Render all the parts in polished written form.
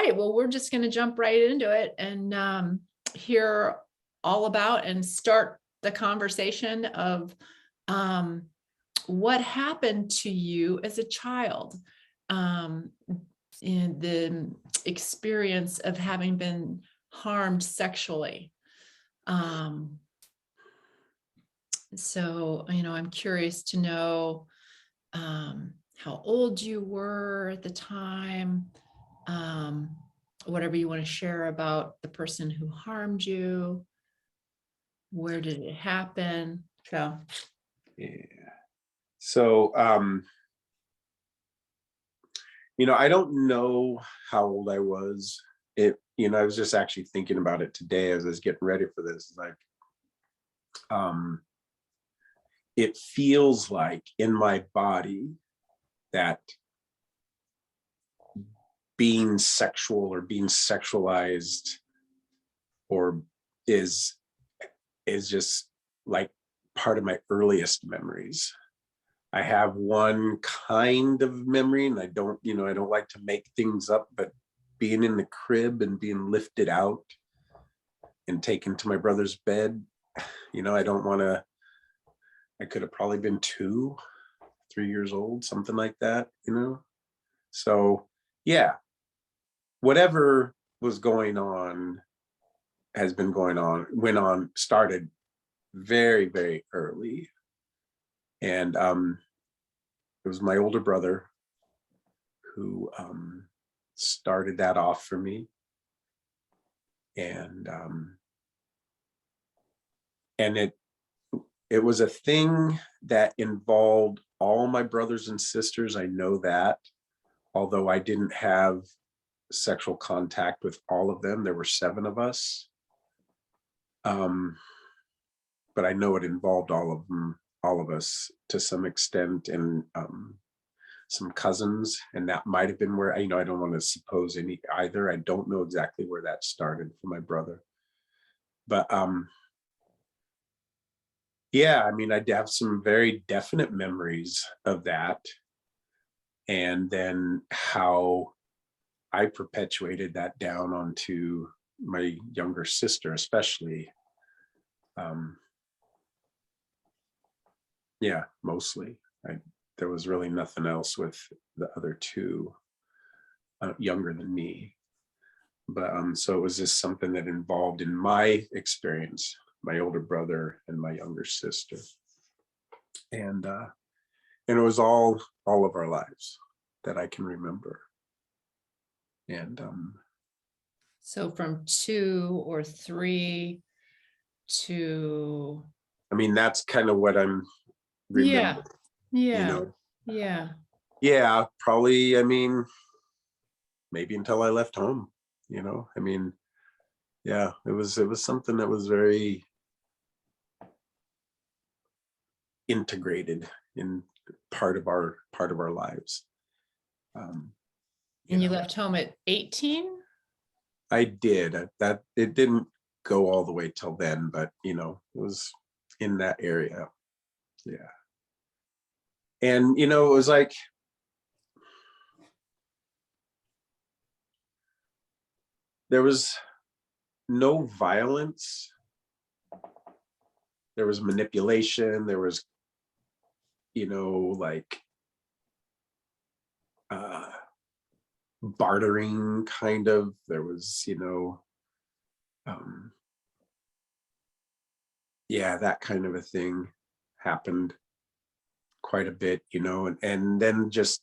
right, well, we're just going to jump right into it and hear all about and start the conversation of what happened to you as a child, in the experience of having been harmed sexually. So, I'm curious to know how old you were at the time, whatever you want to share about the person who harmed you. Where did it happen? So, Yeah. So, I don't know how old I was. I was just actually thinking about it today as I was getting ready for this. Like, it feels like in my body that being sexual or being sexualized or is just like part of my earliest memories. I have one kind of memory, and I don't like to make things up, but being in the crib and being lifted out and taken to my brother's bed, I could have probably been 2, 3 years old, something like that, So yeah, whatever was going on started very, very early. And it was my older brother who started that off for me. And it was a thing that involved all my brothers and sisters. I know that, although I didn't have sexual contact with all of them. There were 7 of us. But I know it involved all of us to some extent, and some cousins, and that might have been where, I don't want to suppose any either. I don't know exactly where that started for my brother. But yeah, I have some very definite memories of that. And then how I perpetuated that down onto my younger sister, especially. Yeah, mostly. There was really nothing else with the other 2 younger than me. But so it was just something that involved, in my experience, my older brother and my younger sister. And it was all of our lives that I can remember. And so from 2 or 3 to, that's kind of what I'm remembering. Yeah. Yeah, probably, maybe until I left home, yeah, it was something that was very integrated in part of our lives. And you left home at 18? I did. That it didn't go all the way till then, but it was in that area. Yeah. And it was like, there was no violence. There was manipulation. There was, like bartering, kind of. There was, yeah, that kind of a thing happened quite a bit, and then just,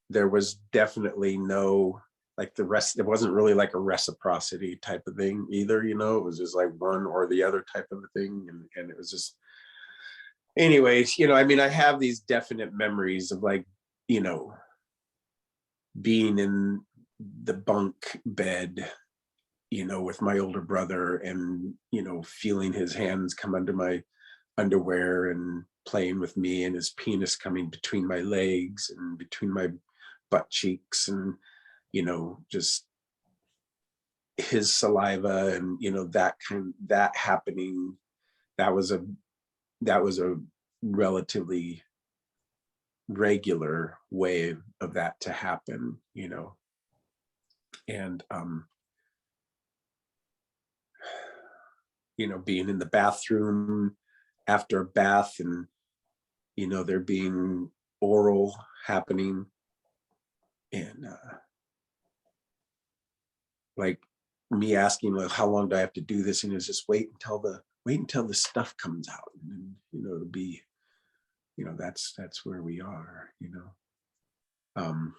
there was definitely no, like, it wasn't really like a reciprocity type of thing either, it was just like one or the other type of a thing. And it was just, anyways, I have these definite memories of, like, being in the bunk bed, with my older brother, and, feeling his hands come under my underwear and playing with me, and his penis coming between my legs and between my butt cheeks, and, just his saliva, and, that happening. That was a relatively regular way of that to happen, And being in the bathroom after a bath, and there being oral happening, and like me asking, like, how long do I have to do this? And it's just wait until the stuff comes out, and then, it'll be, that's where we are. Um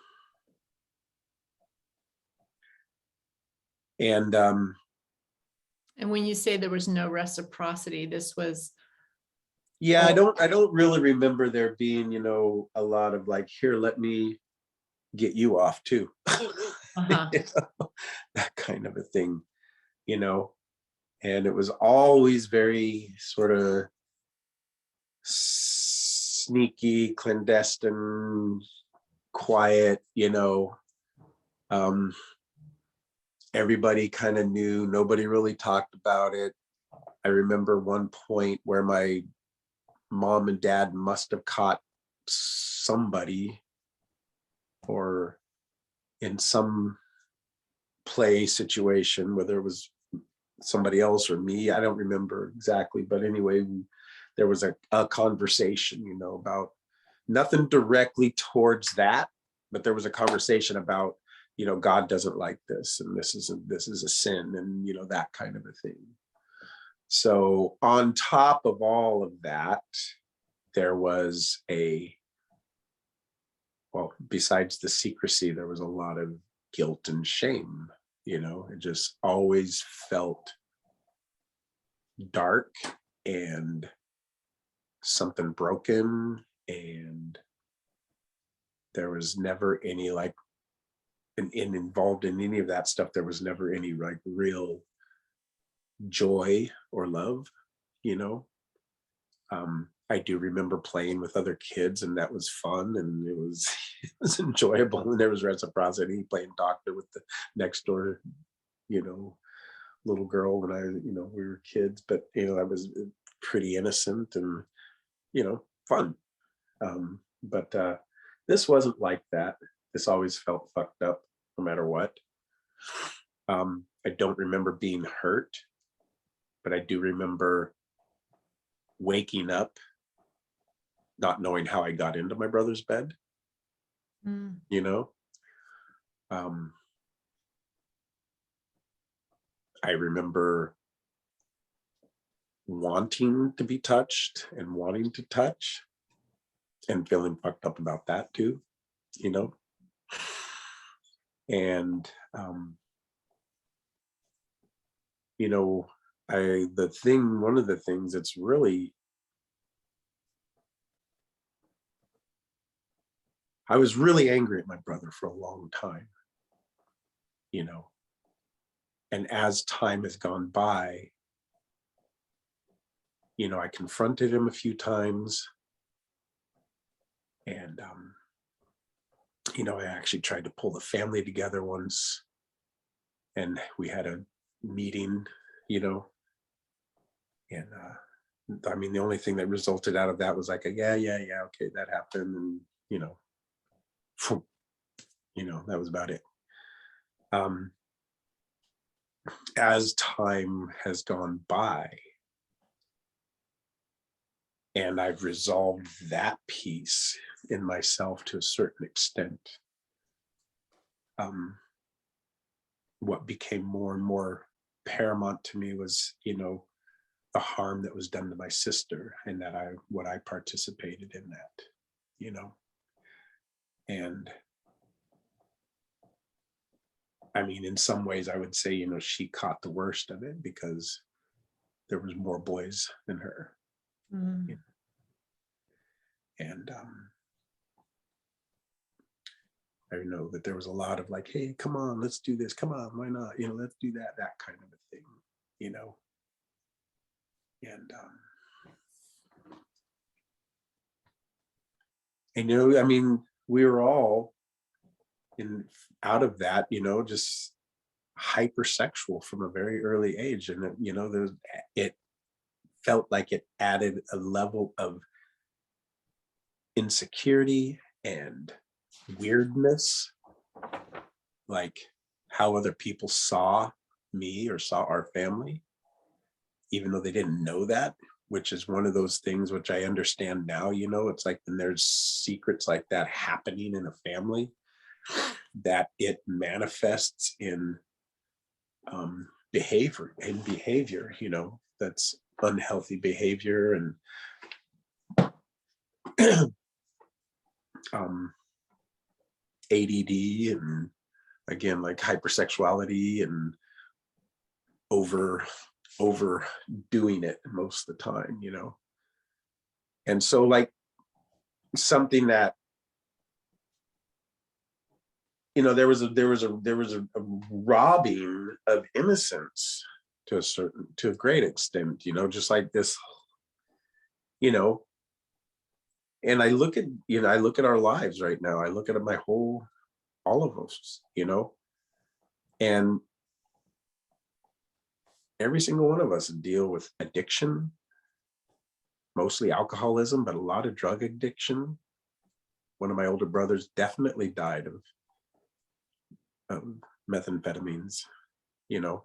and And when you say there was no reciprocity, this was, yeah, I don't really remember there being, a lot of like, here, let me get you off too. uh-huh. That kind of a thing, and it was always very sort of sneaky, clandestine, quiet, um everybody kind of knew, nobody really talked about it. I remember one point where my mom and dad must have caught somebody, or in some play situation, whether it was somebody else or me, I don't remember exactly, but anyway, there was a conversation, about nothing directly towards that, but there was a conversation about, God doesn't like this, and this is a sin, and that kind of a thing. So on top of all of that, there was besides the secrecy, there was a lot of guilt and shame. It just always felt dark and something broken, and there was never any like, and involved in any of that stuff, there was never any like real joy or love. you know I do remember playing with other kids, and that was fun, and it was it was enjoyable, and there was reciprocity, playing doctor with the next door you know little girl when we were kids, but I was pretty innocent and fun. But this wasn't like that. This always felt fucked up no matter what. I don't remember being hurt, but I do remember waking up not knowing how I got into my brother's bed. Mm. you know um I remember wanting to be touched and wanting to touch, and feeling fucked up about that too. you know and you know one of the things that's really, I was really angry at my brother for a long time. you know and as time has gone by, I confronted him a few times, and I actually tried to pull the family together once, and we had a meeting, you know and I mean, the only thing that resulted out of that was like, yeah, okay, that happened, and you know phew, that was about it. um as time has gone by and I've resolved that piece in myself to a certain extent, what became more and more paramount to me was, the harm that was done to my sister, and that I participated in that, you know. And I mean, in some ways I would say, she caught the worst of it because there was more boys than her. Mm. And I know that there was a lot of like, hey, come on, let's do this. Come on, why not? Let's do that kind of a thing, you know. And I mean, we were all in out of that, just hypersexual from a very early age. And it felt like it added a level of insecurity and weirdness. Like, how other people saw me or saw our family, even though they didn't know that, which is one of those things which I understand now. It's like when there's secrets like that happening in a family, that it manifests in behavior, that's unhealthy behavior, and um, ADD, and again, like hypersexuality, and overdoing it most of the time, and so like something that, there was a robbing of innocence to a great extent, just like this, you know and I look at our lives right now. I look at all of us, and every single one of us deal with addiction, mostly alcoholism, but a lot of drug addiction. One of my older brothers definitely died of methamphetamines. I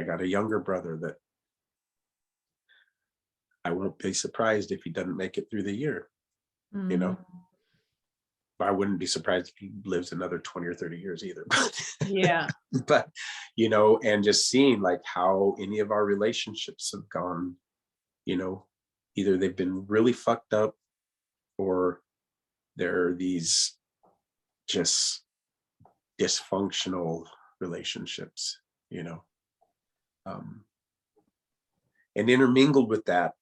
got a younger brother that I won't be surprised if he doesn't make it through the year. Mm. I wouldn't be surprised if he lives another 20 or 30 years either. Yeah. But, and just seeing like how any of our relationships have gone, either they've been really fucked up, or they're these just dysfunctional relationships, and intermingled with that,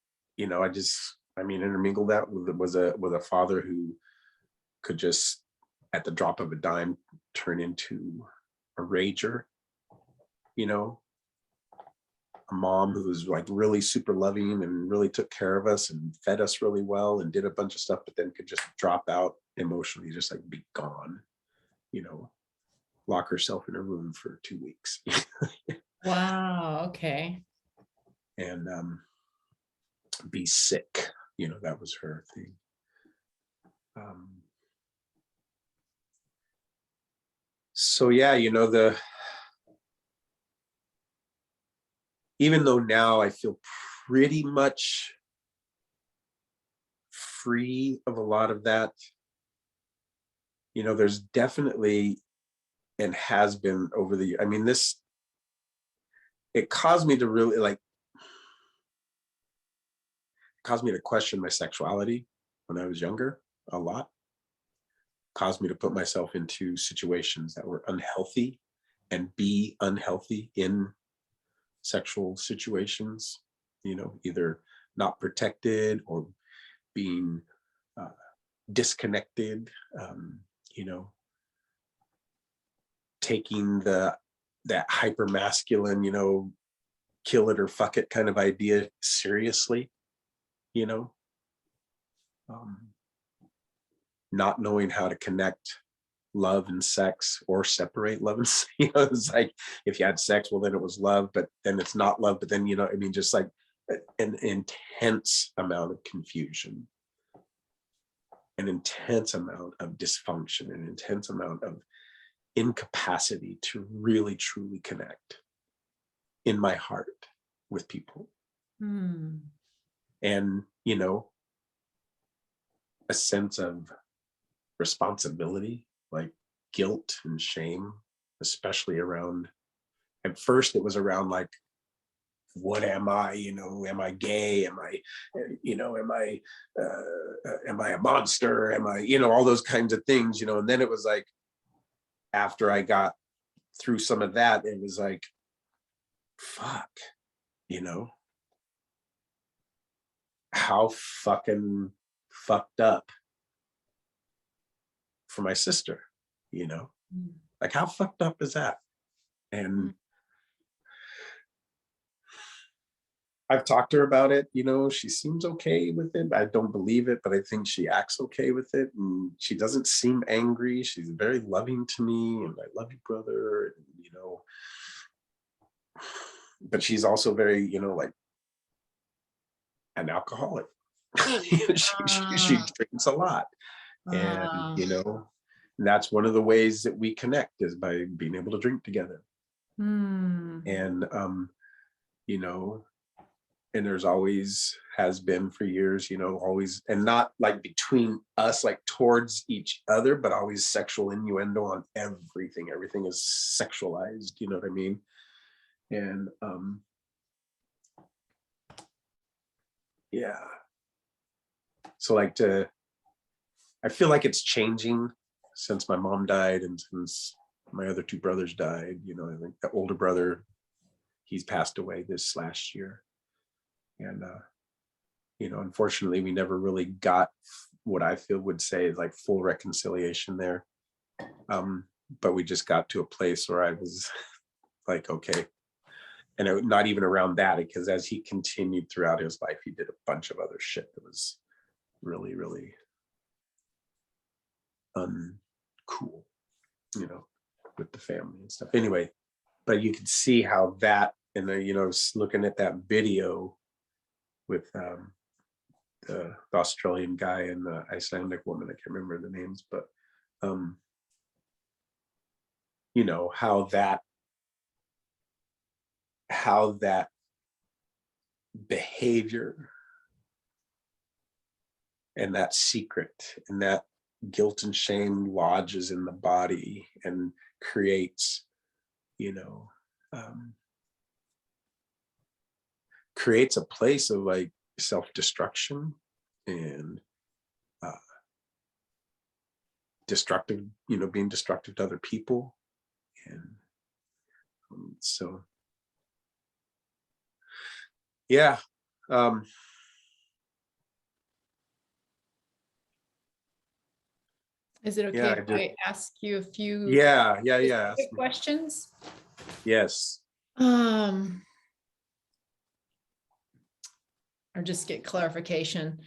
intermingled that with a father who could just at the drop of a dime turn into a rager, a mom who was like really super loving and really took care of us and fed us really well and did a bunch of stuff, but then could just drop out emotionally, just like be gone, lock herself in her room for 2 weeks. Wow. Okay. And be sick, that was her thing. So yeah, even though now I feel pretty much free of a lot of that, there's definitely, and has been over the, it caused me to really caused me to question my sexuality when I was younger a lot. Caused me to put myself into situations that were unhealthy and be unhealthy in sexual situations, either not protected or being disconnected, taking that hyper masculine, kill it or fuck it kind of idea seriously, not knowing how to connect love and sex, or separate love and it's like, if you had sex, well then it was love, but then it's not love, but then just like an intense amount of confusion, an intense amount of dysfunction, an intense amount of incapacity to really truly connect in my heart with people. And a sense of responsibility, like guilt and shame, especially around, at first it was around like, what am I, am I gay, am I am I a monster, am I, all those kinds of things, and then it was like, after I got through some of that, it was like, fuck, how fucking fucked up for my sister, like how fucked up is that? And I've talked to her about it, she seems okay with it. I don't believe it, but I think she acts okay with it. And she doesn't seem angry. She's very loving to me, and I love you, brother, and, but she's also very, like an alcoholic. she drinks a lot. And, that's one of the ways that we connect, is by being able to drink together. Hmm. And you know, and there's always has been for years, you know, always, and not like between us, like towards each other, but always sexual innuendo on everything. Everything is sexualized, you know what I mean? And yeah. So like I feel like it's changing since my mom died and since my other two brothers died. You know, I think the older brother, he's passed away this last year. And you know, unfortunately, we never really got what I feel would say is like full reconciliation there. But we just got to a place where I was like, okay. And not even around that, because as he continued throughout his life, he did a bunch of other shit that was really, really uncool, you know, with the family and stuff. Anyway, but you could see how that, and you know, looking at that video with the Australian guy and the Icelandic woman, I can't remember the names, but you know, how that behavior and that secret and that guilt and shame lodges in the body and creates, you know, creates a place of like self-destruction and destructive, you know, being destructive to other people. And so yeah. Is it okay Yeah, if I ask you a few yeah. specific questions? Yes. Or just get clarification.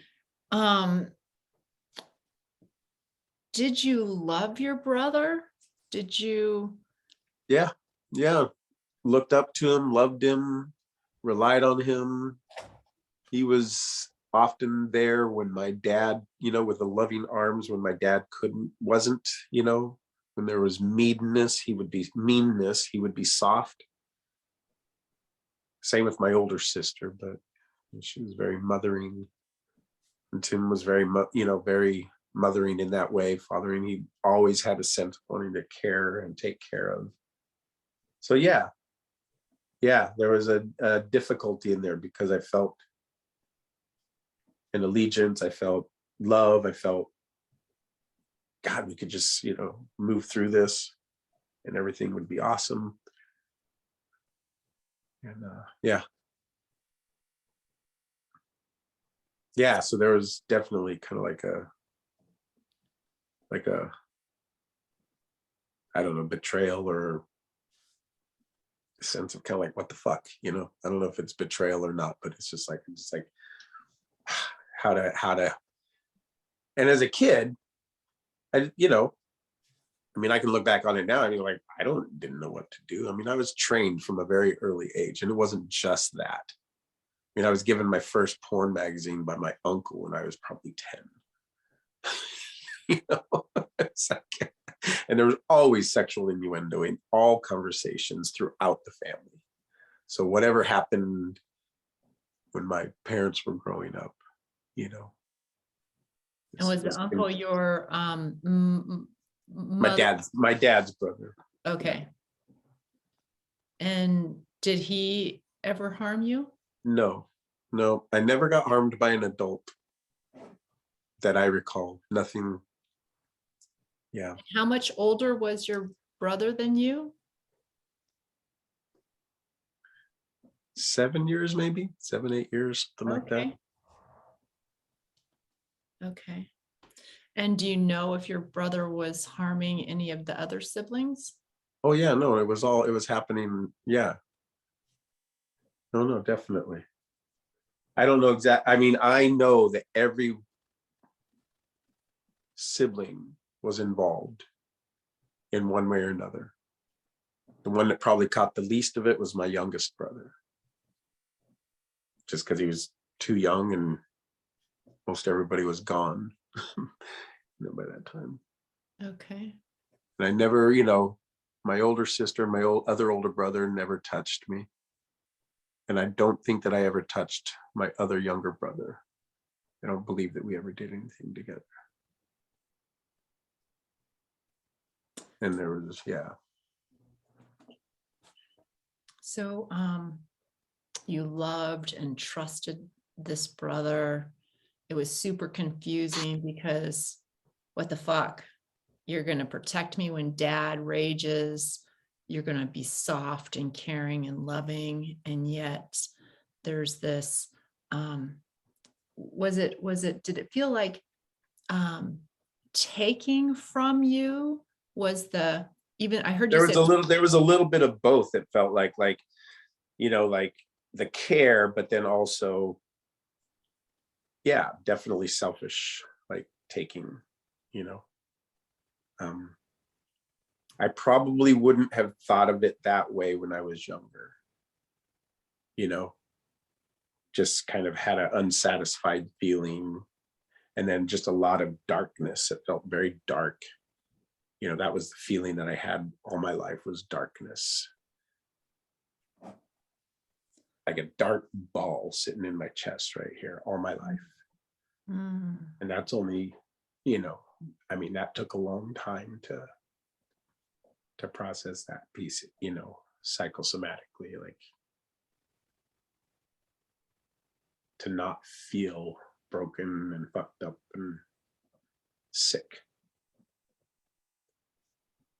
Did you love your brother? Did you? Yeah. Looked up to him, loved him, relied on him. He was often there when my dad, you know, with the loving arms when my dad wasn't, you know, when there was meanness, he would be soft. Same with my older sister, but she was very mothering. And Tim was very, you know, very mothering in that way, fathering. He always had a sense of wanting to care and take care of. So yeah, there was a difficulty in there because I felt an allegiance, I felt love, I felt, God, we could just, you know, move through this and everything would be awesome. And yeah, so there was definitely kind of like a I don't know, betrayal or a sense of kind of like, what the fuck, you know? I don't know if it's betrayal or not, but it's just like how to. And as a kid, you know, I mean, I can look back on it now. I mean, like, didn't know what to do. I mean, I was trained from a very early age, and it wasn't just that. I mean, I was given my first porn magazine by my uncle when I was probably 10. You know, it's like, and there was always sexual innuendo in all conversations throughout the family. So whatever happened when my parents were growing up, you know. And was the uncle your my mother? dad's brother? Okay. And did he ever harm you? No, I never got harmed by an adult that I recall. Nothing. Yeah. How much older was your brother than you? 7 years, maybe 7, 8 years, something like that. Okay. And do you know if your brother was harming any of the other siblings? Oh yeah, no, it was happening. Yeah. No, definitely. I don't know I mean, I know that every sibling was involved in one way or another. The one that probably caught the least of it was my youngest brother. Just because he was too young and most everybody was gone, you know, by that time. Okay. And I never, you know, my older sister, my other older brother never touched me. And I don't think that I ever touched my other younger brother. I don't believe that we ever did anything together. And there was, yeah. So you loved and trusted this brother. It was super confusing because what the fuck? You're going to protect me when dad rages. You're going to be soft and caring and loving. And yet there's this, did it feel like taking from you was I heard you say, There was a little bit of both. It felt like, you know, like the care, but then also, yeah, definitely selfish, like taking, you know. I probably wouldn't have thought of it that way when I was younger, you know, just kind of had an unsatisfied feeling, and then just a lot of darkness. It felt very dark. You know, that was the feeling that I had all my life, was darkness. Like a dark ball sitting in my chest right here all my life. mm, And that's only, you know, I mean, that took a long time to process that piece, you know, psychosomatically, like to not feel broken and fucked up and sick.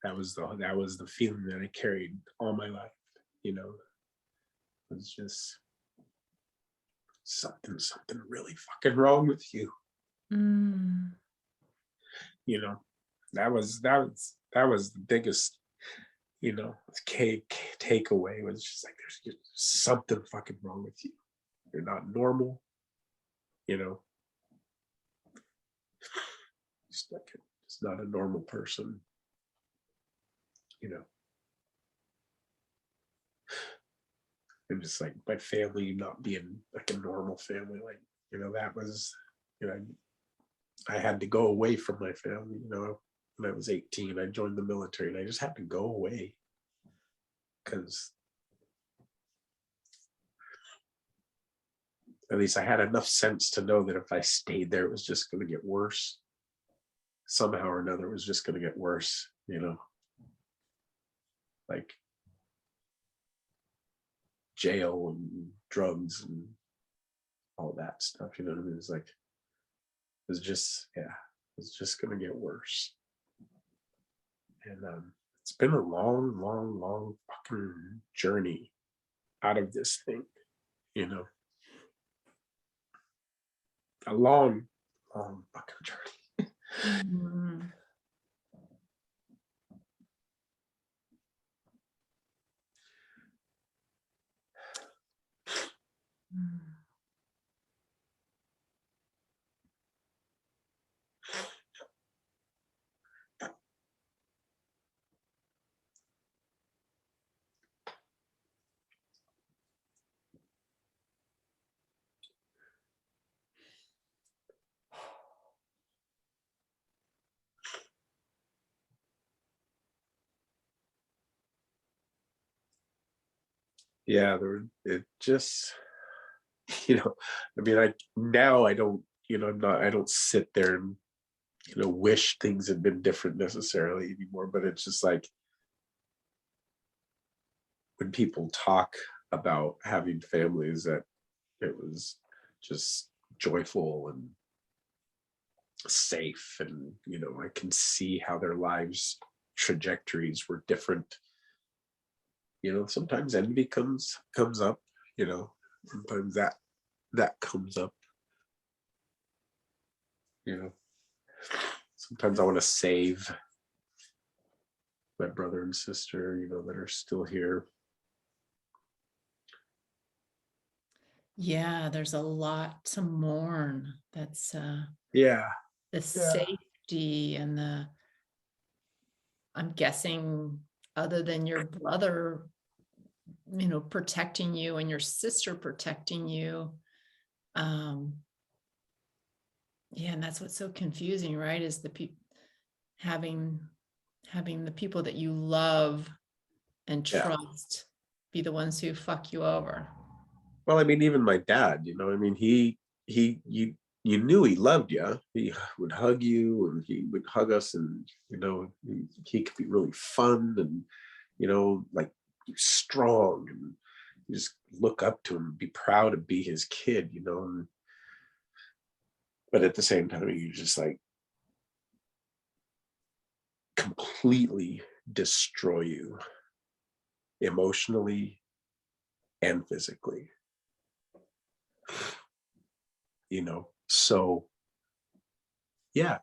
That was the feeling that I carried all my life, you know. It was just something really fucking wrong with you. mm. You know, that was the biggest, you know, takeaway, was just like, there's just something fucking wrong with you. You're not normal, you know. Just like, it's not a normal person, you know. And just like my family not being like a normal family, like, you know, that was, you know, I had to go away from my family, you know. When I was 18, I joined the military, and I just had to go away because at least I had enough sense to know that if I stayed there, it was just going to get worse. Somehow or another, it was just going to get worse, you know. Like jail and drugs and all that stuff, you know what I mean? It's like, it was just, yeah, it's just going to get worse. And it's been a long fucking journey out of this thing, you know. A long fucking journey. Mm. Mm. Yeah, it just, you know, I mean, I don't, you know, I don't sit there and, you know, wish things had been different necessarily anymore, but it's just like, when people talk about having families, that it was just joyful and safe, and, you know, I can see how their lives trajectories were different. You know, sometimes envy comes up, you know, sometimes that comes up, you know. Sometimes I want to save my brother and sister, you know, that are still here. Yeah, there's a lot to mourn. That's Yeah. the safety and I'm guessing, other than your brother, you know, protecting you and your sister protecting you. Yeah, and that's what's so confusing, right? Is the people having having the people that you love and Yeah. trust be the ones who fuck you over. Well, I mean, even my dad, I mean, you knew he loved you. He would hug you and he would hug us, and, he could be really fun and, like strong, and you just look up to him and be proud to be his kid, but at the same time, you just like completely destroy you emotionally and physically, so yeah,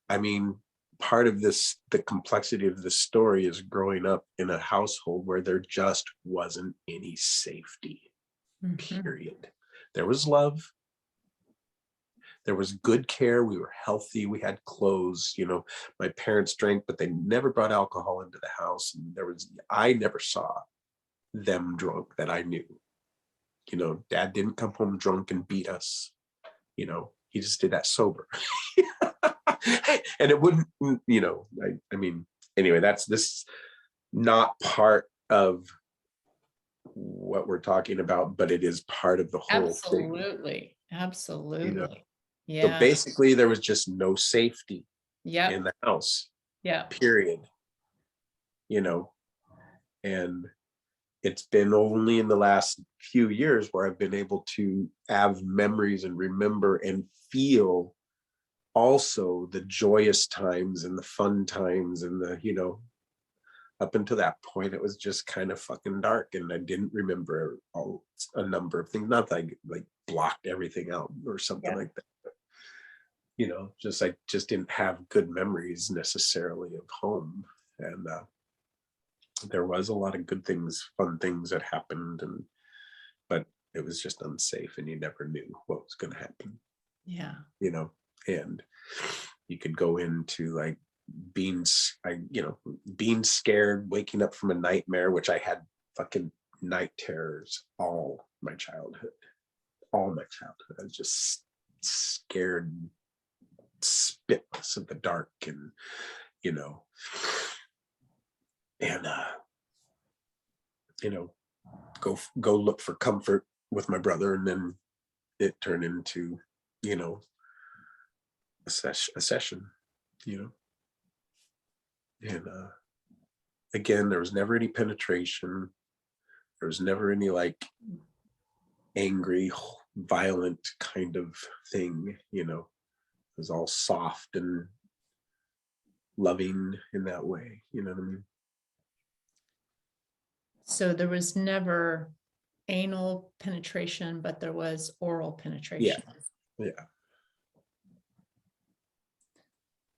I mean, part of the complexity of the story is growing up in a household where there just wasn't any safety, Mhm. period. There was love, there was good care, we were healthy, we had clothes, my parents drank, but they never brought alcohol into the house, and I never saw them drunk that I knew. Dad didn't come home drunk and beat us. He just did that sober. And it wouldn't, I mean, anyway, that's this not part of what we're talking about, but it is part of the whole thing. Absolutely. Absolutely. So Yeah. basically there was just no safety Yep. in the house, Yeah. period. And it's been only in the last few years where I've been able to have memories and remember and feel also the joyous times and the fun times and up until that point it was just kind of fucking dark, and I didn't remember a number of things. Not that I like blocked everything out or something like that, but, I just didn't have good memories necessarily of home. And there was a lot of good things, fun things that happened, but it was just unsafe, and you never knew what was going to happen. Yeah. And you could go into like being scared, waking up from a nightmare, which I had fucking night terrors all my childhood. I was just scared spitless of the dark, and and go look for comfort with my brother, and then it turned into a session, you know and again, there was never any penetration. There was never any like angry, violent kind of thing. It was all soft and loving in that way. You know what I mean? So there was never anal penetration, but there was oral penetration. Yeah.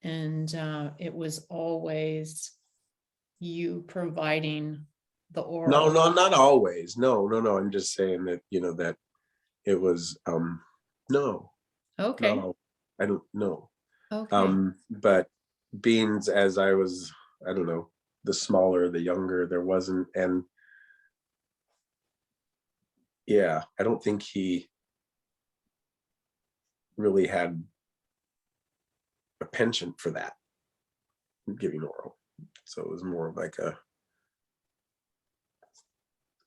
And it was always you providing the oral. No, not always. No. I'm just saying that, that it was, no, Okay. not all. I don't know. Okay. But beings as I was, I don't know, the smaller, the younger, there wasn't. And yeah, I don't think he really had a penchant for that, giving oral. So it was more of like I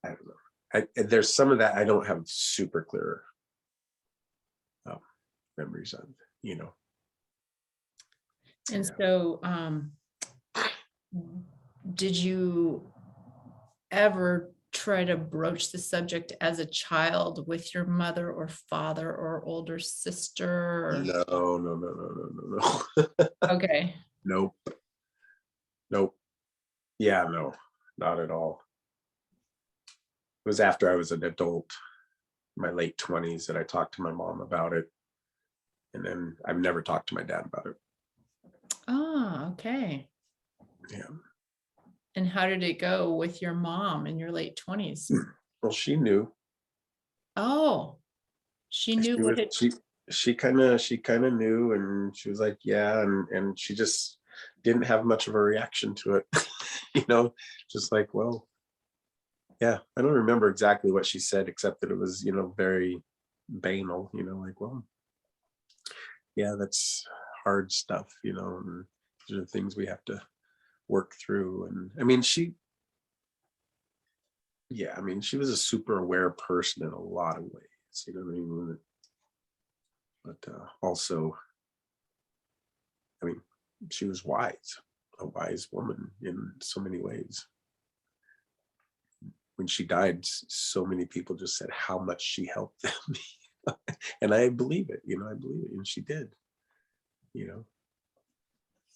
don't know. There's some of that I don't have super clear memories of, And Yeah. so did you ever try to broach the subject as a child with your mother or father or older sister? Or... No. Okay. Nope. Yeah, no, not at all. It was after I was an adult, my late 20s, that I talked to my mom about it. And then I've never talked to my dad about it. Oh, okay. Yeah. And how did it go with your mom in your late 20s? Well, she knew. Oh, she knew what it... She kind of knew, and she was like, yeah, and she just didn't have much of a reaction to it. Just like, well, yeah, I don't remember exactly what she said, except that it was, very banal, like, well, yeah, that's hard stuff, and these are the things we have to work through. And I mean, she was a super aware person in a lot of ways, you know what I mean? But also, I mean, she was wise, a wise woman in so many ways. When she died, so many people just said how much she helped them. And I believe it, I believe it. And she did,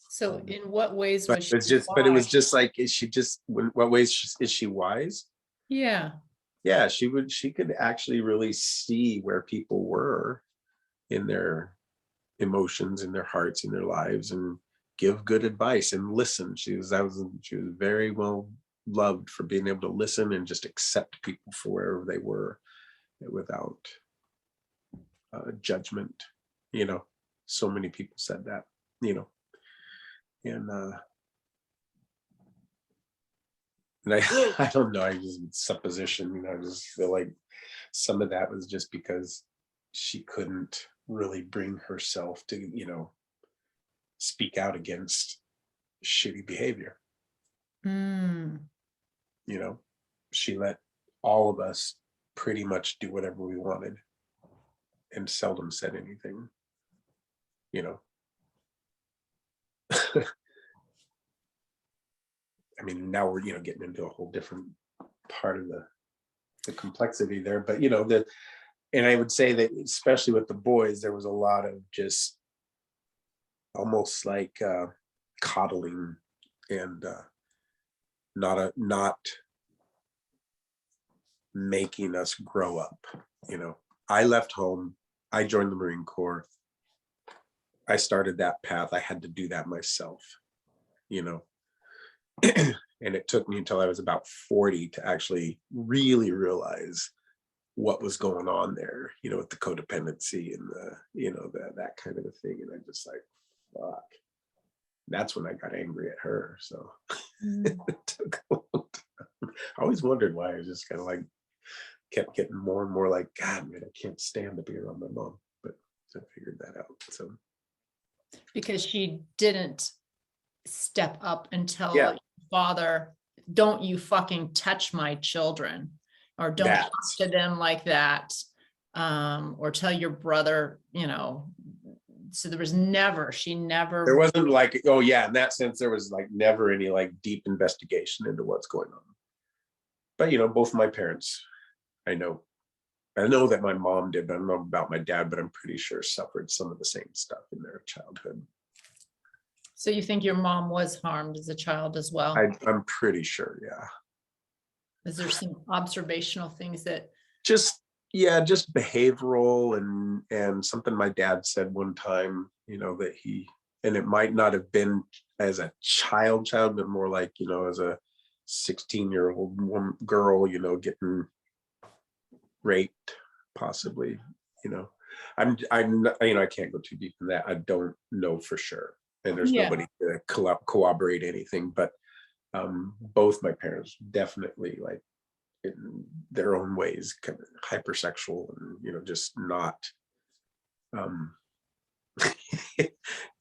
So in what ways but was she it was wise? just like, what ways is she wise? Yeah. Yeah, she could actually really see where people were in their emotions, in their hearts, in their lives, and give good advice and listen. She was very well loved for being able to listen and just accept people for wherever they were without judgment. So many people said that, and I don't know, I just supposition, I just feel like some of that was just because she couldn't really bring herself to, speak out against shitty behavior. Mm. She let all of us pretty much do whatever we wanted and seldom said anything. I mean, now we're getting into a whole different part of the complexity there, but and I would say that especially with the boys, there was a lot of just almost like coddling and not making us grow up. I left home, I joined the Marine Corps, I started that path, I had to do that myself. And it took me until I was about 40 to actually really realize what was going on there, with the codependency and that kind of a thing. And I just like, fuck. That's when I got angry at her. So it took a long time. I always wondered why. I just kind of like kept getting more and more like, God, man, I can't stand to be around my mom. But I figured that out. So Because she didn't step up and tell yeah, your father, don't you fucking touch my children, or don't talk to them like that, or tell your brother, so there wasn't like, oh yeah, in that sense, there was like never any like deep investigation into what's going on. But both my parents, I know that my mom did, but I don't know about my dad, but I'm pretty sure suffered some of the same stuff in their childhood. So you think your mom was harmed as a child as well? I'm pretty sure, yeah. Is there some observational things that just behavioral and something my dad said one time, that and it might not have been as a child, but more like, as a 16-year-old girl, getting raped, possibly, I'm I can't go too deep in that. I don't know for sure. And there's nobody to corroborate anything, but both my parents definitely, like, in their own ways, kind of hypersexual and just not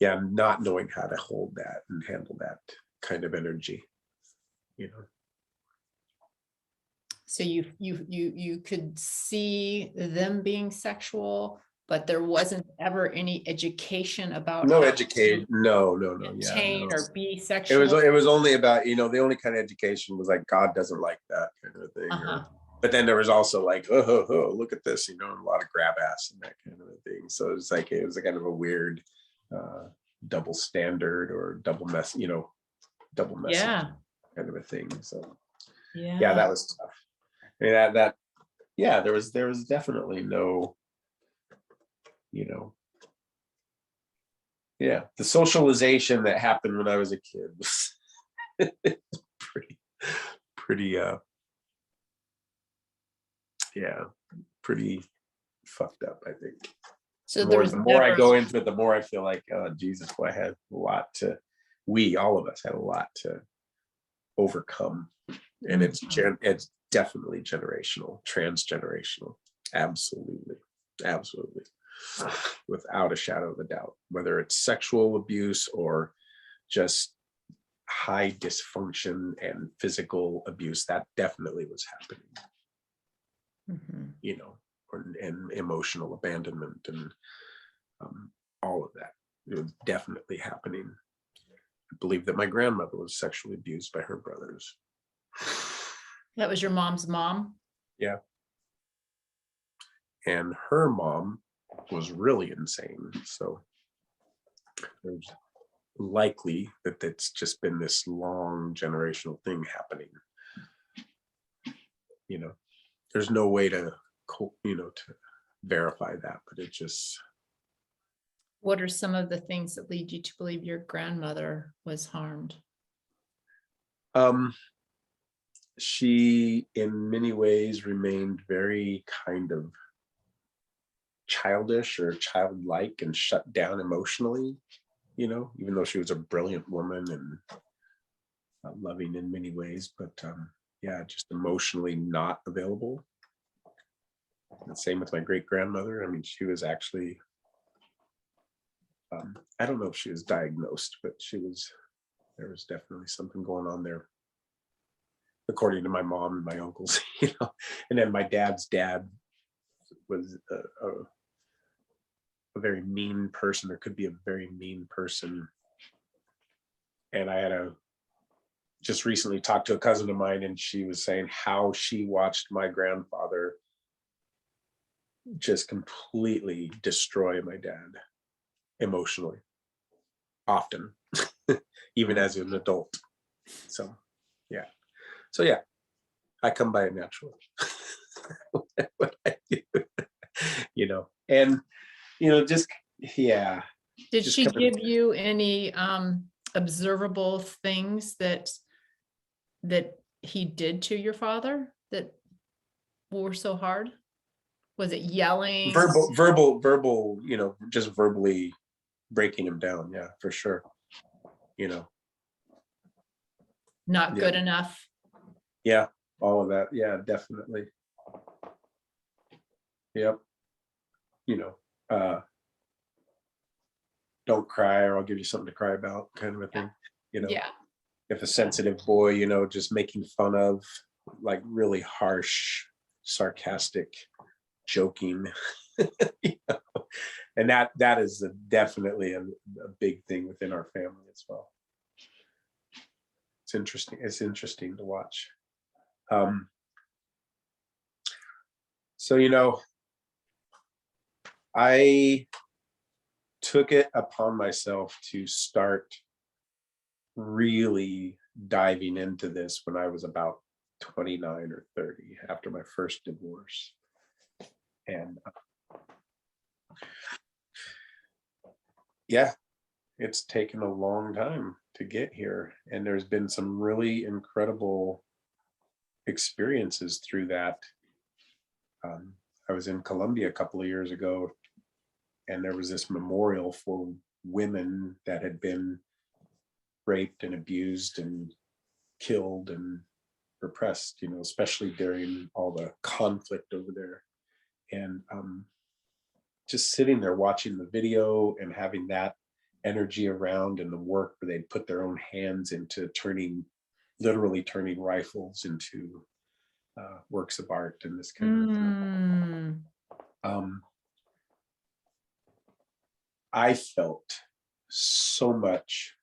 not knowing how to hold that and handle that kind of energy. So you could see them being sexual, but there wasn't ever any education about No how education, no, attain or be it sexual. was only about, the only kind of education was like, God doesn't like that kind of thing. But then there was also like, oh, look at this, a lot of grab ass and that kind of a thing. So it was a kind of a weird double standard or double message kind of a thing. So yeah, that was tough. I mean, that there was definitely no, the socialization that happened when I was a kid was pretty pretty fucked up, I think. So The more I go into it, the more I feel like, oh Jesus, boy, all of us had a lot to overcome. And it's definitely generational, transgenerational. Absolutely. Without a shadow of a doubt, whether it's sexual abuse or just high dysfunction and physical abuse, that definitely was happening, Mhm. you know, and emotional abandonment and all of that. It was definitely happening. I believe that my grandmother was sexually abused by her brothers. That was your mom's mom? Yeah. And her mom was really insane. So there's likely that it's just been this long generational thing happening. You know, there's no way to, to verify that, but it just. What are some of the things that lead you to believe your grandmother was harmed? She, in many ways, remained very kind of childish or childlike and shut down emotionally, even though she was a brilliant woman and loving in many ways, but yeah, just emotionally not available. And same with my great grandmother. I mean, she was actually, I don't know if she was diagnosed, but there was definitely something going on there, according to my mom and my uncles, and then my dad's dad was a very mean person, or could be a very mean person. And I had just recently talked to a cousin of mine, and she was saying how she watched my grandfather just completely destroy my dad emotionally, often, even as an adult. So yeah. I come by it naturally. What I do, and just, yeah. Did Just she coming. give you any observable things that he did to your father that were so hard? Was it yelling? Verbal, just verbally breaking him down. Yeah, for sure. Not Yeah. good enough? Yeah, all of that. Yeah, definitely. Yep. Don't cry or I'll give you something to cry about, kind of a thing. Yeah. If a sensitive boy, just making fun of, like really harsh, sarcastic, joking, and that is definitely a big thing within our family as well. It's interesting. It's interesting to watch. So I took it upon myself to start really diving into this when I was about 29 or 30, after my first divorce. And yeah, it's taken a long time to get here. And there's been some really incredible experiences through that. I was in Colombia a couple of years ago, and there was this memorial for women that had been raped and abused and killed and repressed, especially during all the conflict over there. And just sitting there watching the video and having that energy around, and the work where they'd put their own hands into literally turning rifles into works of art and this kind of thing. I felt so much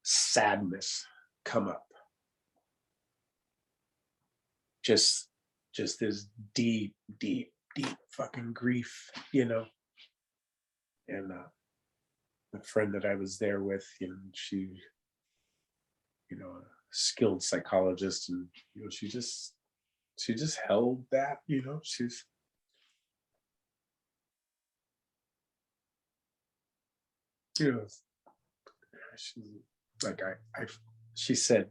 sadness come up. Just this deep fucking grief, and a friend that I was there with, she, a skilled psychologist, and she just held that, she's she's like, she said,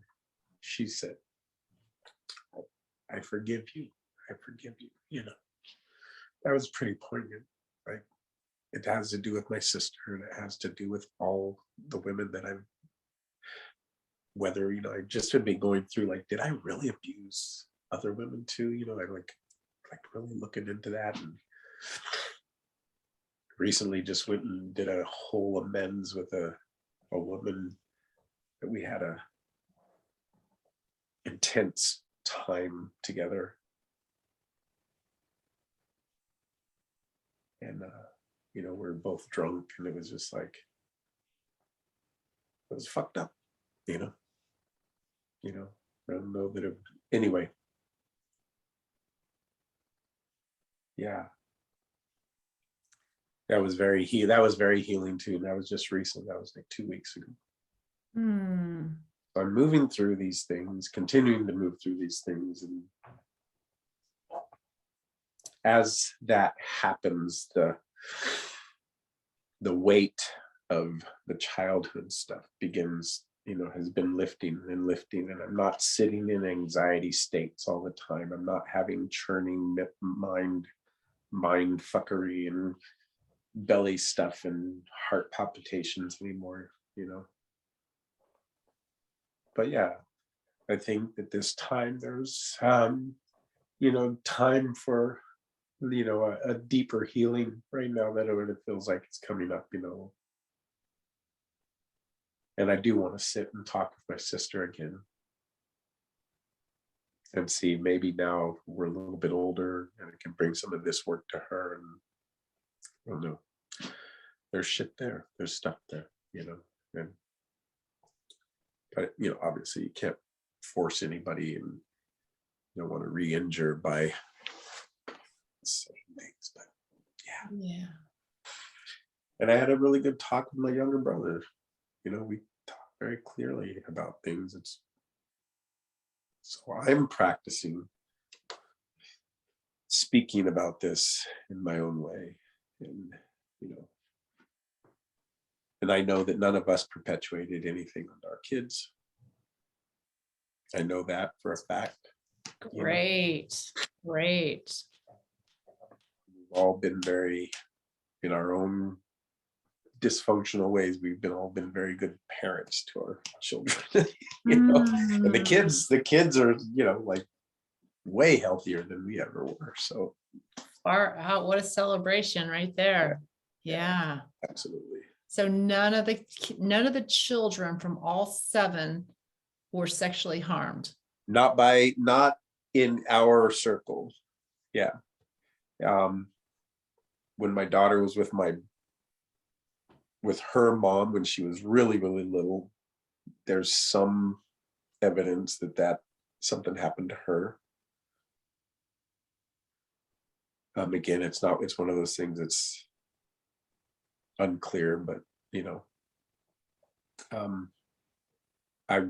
I forgive you. I forgive you. That was pretty poignant. Like, it has to do with my sister, and it has to do with all the women that I've, whether, I just have been going through, like, did I really abuse other women too? I like really looking into that. And recently just went and did a whole amends with a woman that we had a intense time together. And we were both drunk, and it was just like, it was fucked up, you know. I don't know that it, anyway. Yeah. That was very healing too. And that was just recent. That was like 2 weeks ago. So I'm moving through these things, continuing to move through these things. And as that happens, the weight of the childhood stuff begins, has been lifting and lifting. And I'm not sitting in anxiety states all the time. I'm not having churning mind fuckery and belly stuff and heart palpitations anymore, But yeah, I think that this time there's time for a deeper healing right now. That it feels like it's coming up, and I do want to sit and talk with my sister again and see, maybe now we're a little bit older and I can bring some of this work to her. And I don't know, there's shit there, there's stuff there, and but obviously you can't force anybody, and you don't want to re-injure by certain things. But Yeah. And I had a really good talk with my younger brother. We talked very clearly about things. So I'm practicing speaking about this in my own way. And and I know that none of us perpetuated anything on our kids. I know that for a fact. Great. We've all been very, in our own dysfunctional ways, we've all been very good parents to our children. And the kids are, like way healthier than we ever were. So Far out. What a celebration right there. Yeah. Absolutely. So none of the children from all 7 were sexually harmed. Not in our circle. Yeah. When my daughter was with her mom when she was really, really little, there's some evidence that something happened to her. Again, it's one of those things that's unclear, but I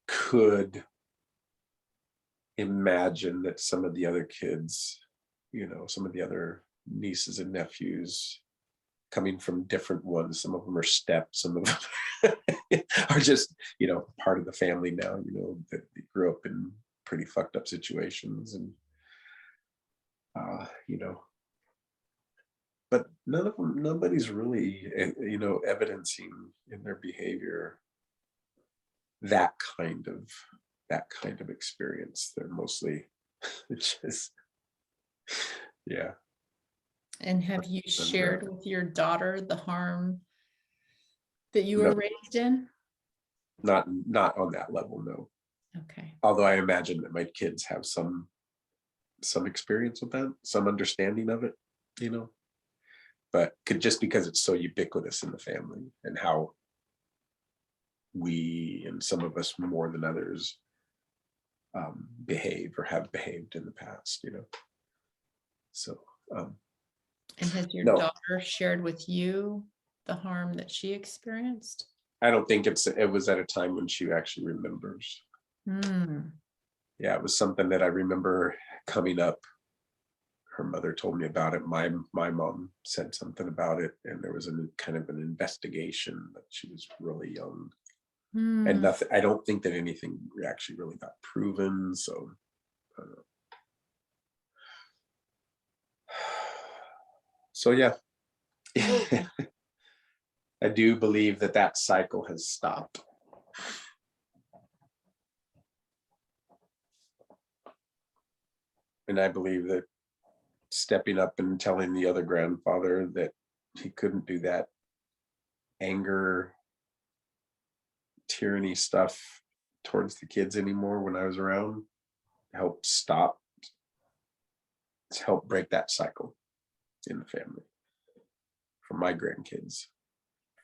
could imagine that some of the other kids, some of the other nieces and nephews, coming from different ones, some of them are steps, some of them are just, part of the family now, that they grew up in pretty fucked up situations. And but nobody's really, evidencing in their behavior that kind of experience. They're mostly just, yeah. And have you shared with your daughter the harm that you were raised in? Not on that level, no. Okay. Although I imagine that my kids have some experience with that, some understanding of it, but just because it's so ubiquitous in the family, and how we, and some of us more than others, behave or have behaved in the past, So and has your daughter shared with you the harm that she experienced? I don't think it was at a time when she actually remembers. Yeah, it was something that I remember coming up. Her mother told me about it. My mom said something about it, and there was kind of an investigation, but she was really young. And nothing. I don't think that anything actually really got proven. So, I don't know. So yeah, I do believe that cycle has stopped. And I believe that stepping up and telling the other grandfather that he couldn't do that anger, tyranny stuff towards the kids anymore when I was around, helped stop, help break that cycle in the family for my grandkids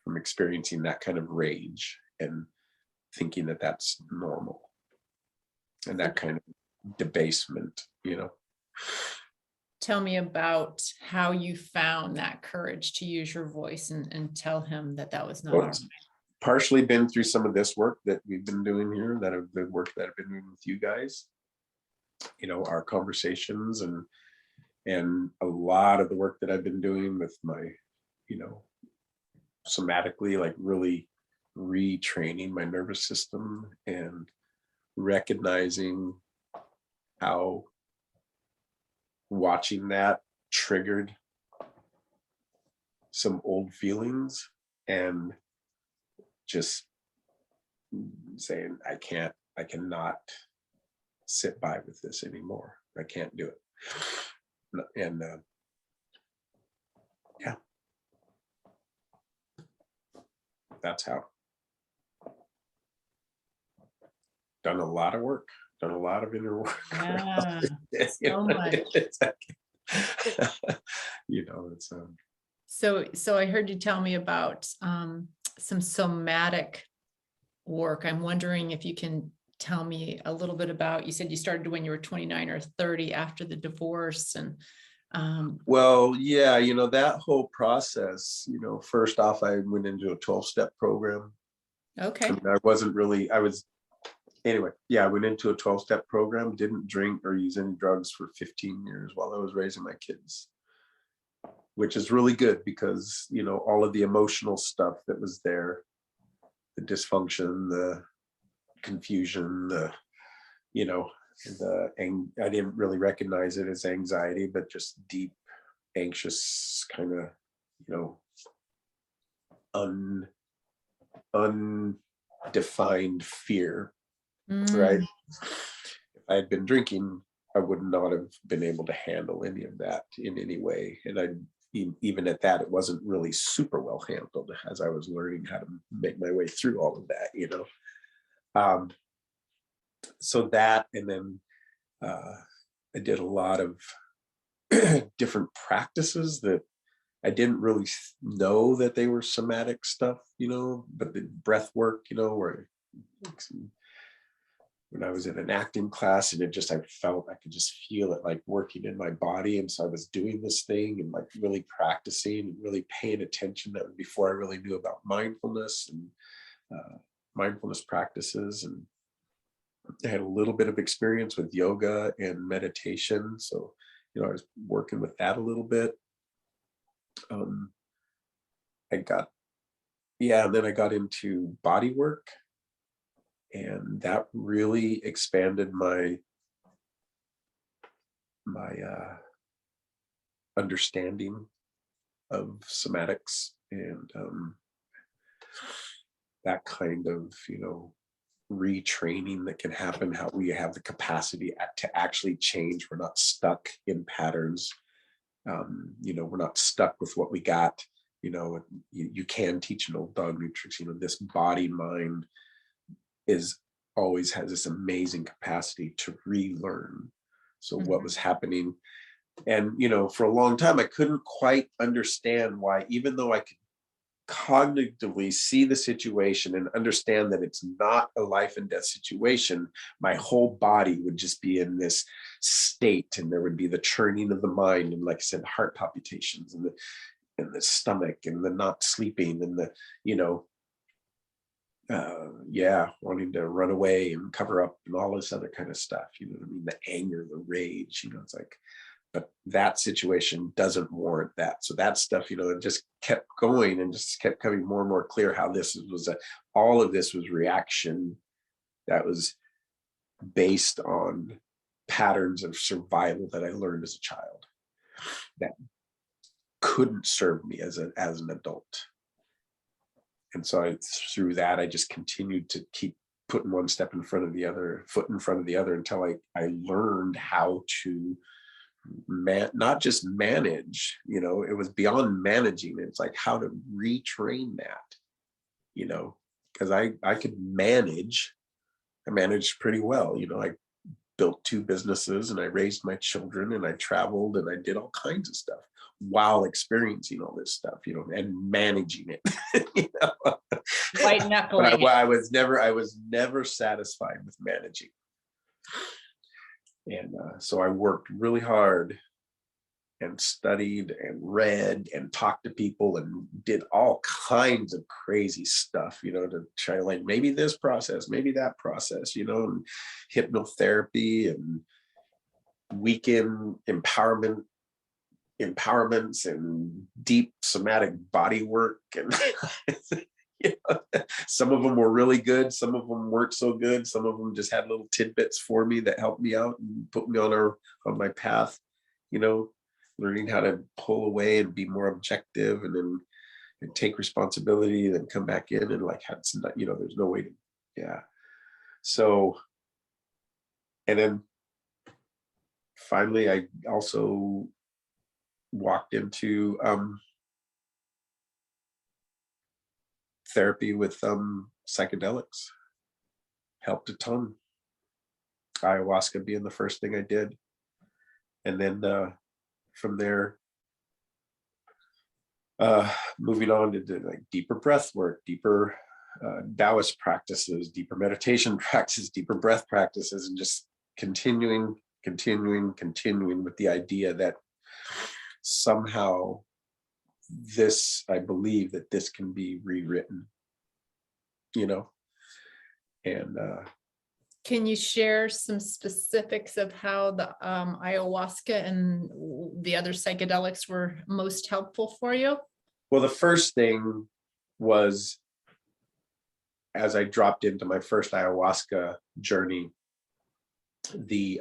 from experiencing that kind of rage and thinking that that's normal and that kind of debasement, you know. Tell me about how you found that courage to use your voice and tell him that that was not all Well, right. it's partially been through some of this work that we've been doing here, the work that I've been doing with you guys, you know, our conversations and a lot of the work that I've been doing with my, you know, somatically, like really retraining my nervous system and recognizing how watching that triggered some old feelings and just saying, I cannot sit by with this anymore. I can't do it. And yeah, that's how. Done a lot of work, done a lot of inner work. Yeah, You so know, much. it's like, you know, it's So I heard you tell me about some somatic work. I'm wondering if you can tell me a little bit about, you said you started when you were 29 or 30 after the divorce, and well, yeah, you know, that whole process, you know, first off, I went into a 12-step program. okay. I mean, I wasn't really, I was, anyway, yeah, I went into a 12-step program, didn't drink or use any drugs for 15 years while I was raising my kids, which is really good because, you know, all of the emotional stuff that was there, the dysfunction, the confusion, the, you know, I didn't really recognize it as anxiety, but just deep, anxious kind of, you know, undefined fear, right? Mm, If I had been drinking, I would not have been able to handle any of that in any way. And even at that, it wasn't really super well handled as I was learning how to make my way through all of that, you know. So that, and then I did a lot of different practices that I didn't really know that they were somatic stuff, you know, but the breath work, you know, where when I was in an acting class and I felt, I could just feel it like working in my body. And so I was doing this thing and like really practicing and really paying attention. That was before I really knew about mindfulness and mindfulness practices. And I had a little bit of experience with yoga and meditation. So, you know, I was working with that a little bit. I got, yeah, and then I got into body work, and that really expanded my understanding of somatics and that kind of, you know, retraining that can happen, how we have the capacity to actually change. We're not stuck in patterns. You know, we're not stuck with what we got. You know, you can teach an old dog new tricks. You know, this body mind always has this amazing capacity to relearn. So what was happening, and you know, for a long time I couldn't quite understand why, even though I could cognitively see the situation and understand that it's not a life and death situation, my whole body would just be in this state, and there would be the churning of the mind, and like I said, heart palpitations, and the stomach, and the not sleeping, and the, you know, yeah, wanting to run away and cover up and all this other kind of stuff, you know what I mean? The anger, the rage, you know, it's like, but that situation doesn't warrant that. So that stuff, you know, it just kept going and just kept coming more and more clear how this was all of this was reaction that was based on patterns of survival that I learned as a child that couldn't serve me as an adult. And so through that, I just continued to keep putting one step in front of the other, foot in front of the other, until I learned how to not just manage, it was beyond managing. It's like how to retrain that, because I could manage. I managed pretty well. I built 2 businesses and I raised my children and I traveled and I did all kinds of stuff while experiencing all this stuff, and managing it. White But knuckling. I was never satisfied with managing. And so I worked really hard and studied and read and talked to people and did all kinds of crazy stuff, to try to like maybe this process, maybe that process, and hypnotherapy and weekend empowerments and deep somatic body work. And some of them were really good. Some of them weren't so good. Some of them just had little tidbits for me that helped me out and put me on my path, learning how to pull away and be more objective and then take responsibility and then come back in and like, it's not, there's no way to, yeah. So, and then finally, I also walked into therapy with psychedelics. Helped a ton. Ayahuasca being the first thing I did. And then from there, moving on to like deeper breath work, deeper Taoist practices, deeper meditation practices, deeper breath practices, and just continuing with the idea that somehow I believe that this can be rewritten, and Can you share some specifics of how the ayahuasca and the other psychedelics were most helpful for you? well, the first thing was, as I dropped into my first ayahuasca journey, the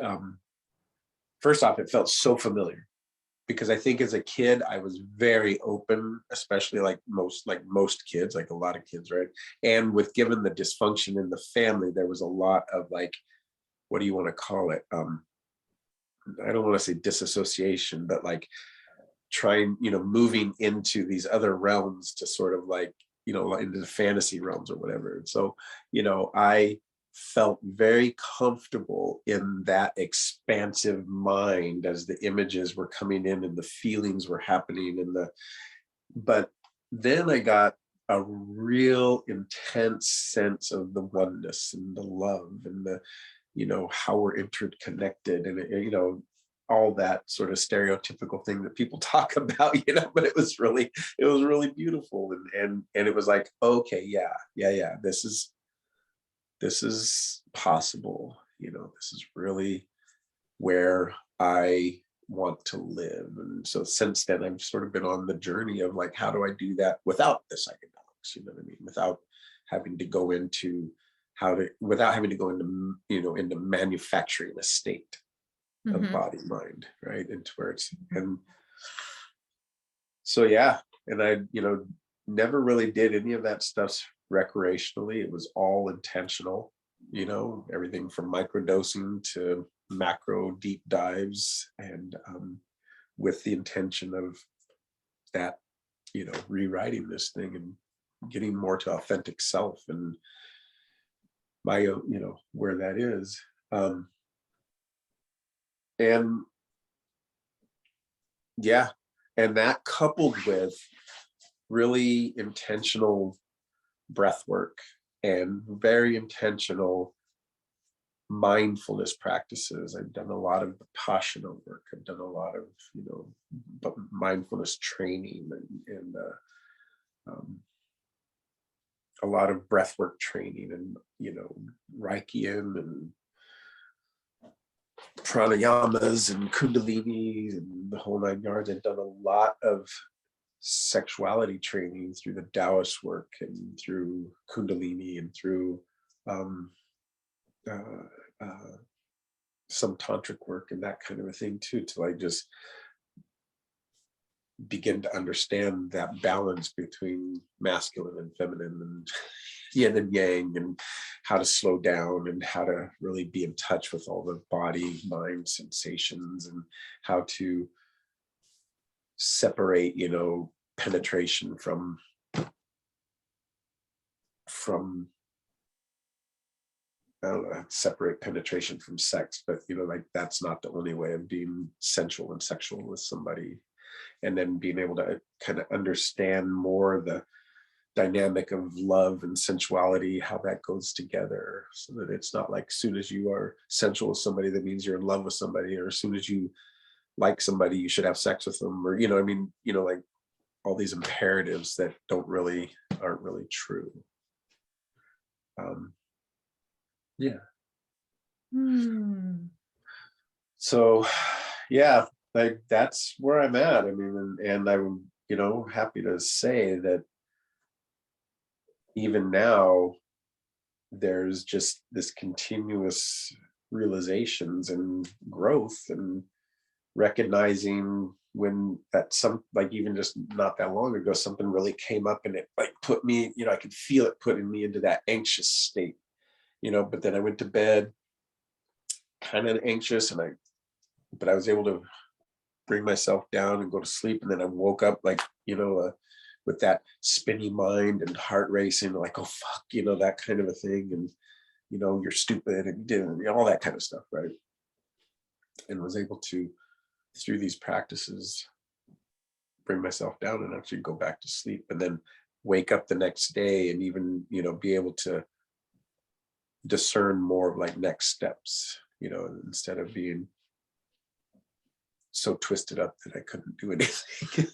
first off, it felt so familiar, because I think as a kid, I was very open, especially like most kids, like a lot of kids, right? And given the dysfunction in the family, there was a lot of like, what do you want to call it? I don't want to say disassociation, but like trying, moving into these other realms to sort of like, into the fantasy realms or whatever. And so, I felt very comfortable in that expansive mind as the images were coming in and the feelings were happening but then I got a real intense sense of the oneness and the love and the, how we're interconnected and, all that sort of stereotypical thing that people talk about, but it was really beautiful. And it was like, okay, yeah, this is possible. This is really where I want to live. And so since then, I've sort of been on the journey of like, how do I do that without the psychedelics? You know what I mean? Without having to go into into manufacturing a state of body, mind, right? Into where and so, yeah. And I, never really did any of that stuff recreationally. It was all intentional, everything from microdosing to macro deep dives, and with the intention of that, rewriting this thing and getting more to authentic self and my, where that is. And yeah, and that coupled with really intentional breath work and very intentional mindfulness practices. I've done a lot of Vipassana work. I've done a lot of, mindfulness training and a lot of breath work training and, Reikian and pranayamas and kundalini and the whole 9 yards. I've done a lot of sexuality training through the Taoist work and through kundalini and through some tantric work and that kind of a thing too, till I just begin to understand that balance between masculine and feminine, and yin and yang, and how to slow down, and how to really be in touch with all the body mind sensations, and how to separate, penetration from I don't know, separate penetration from sex, but like that's not the only way of being sensual and sexual with somebody. And then being able to kind of understand more the dynamic of love and sensuality, how that goes together, so that it's not like as soon as you are sensual with somebody, that means you're in love with somebody, or as soon as you like somebody, you should have sex with them, or like all these imperatives that aren't really true. Yeah. So yeah, like that's where I'm at. I mean, and I'm, happy to say that even now there's just this continuous realizations and growth, and recognizing when that like even just not that long ago, something really came up and it like put me, I could feel it putting me into that anxious state, but then I went to bed kind of anxious, but I was able to bring myself down and go to sleep. And then I woke up like, with that spinny mind and heart racing, like, oh, fuck, that kind of a thing. And, you're stupid and all that kind of stuff. Right. And was able to, through these practices, bring myself down and actually go back to sleep, and then wake up the next day and even, be able to discern more of like next steps, instead of being so twisted up that I couldn't do anything,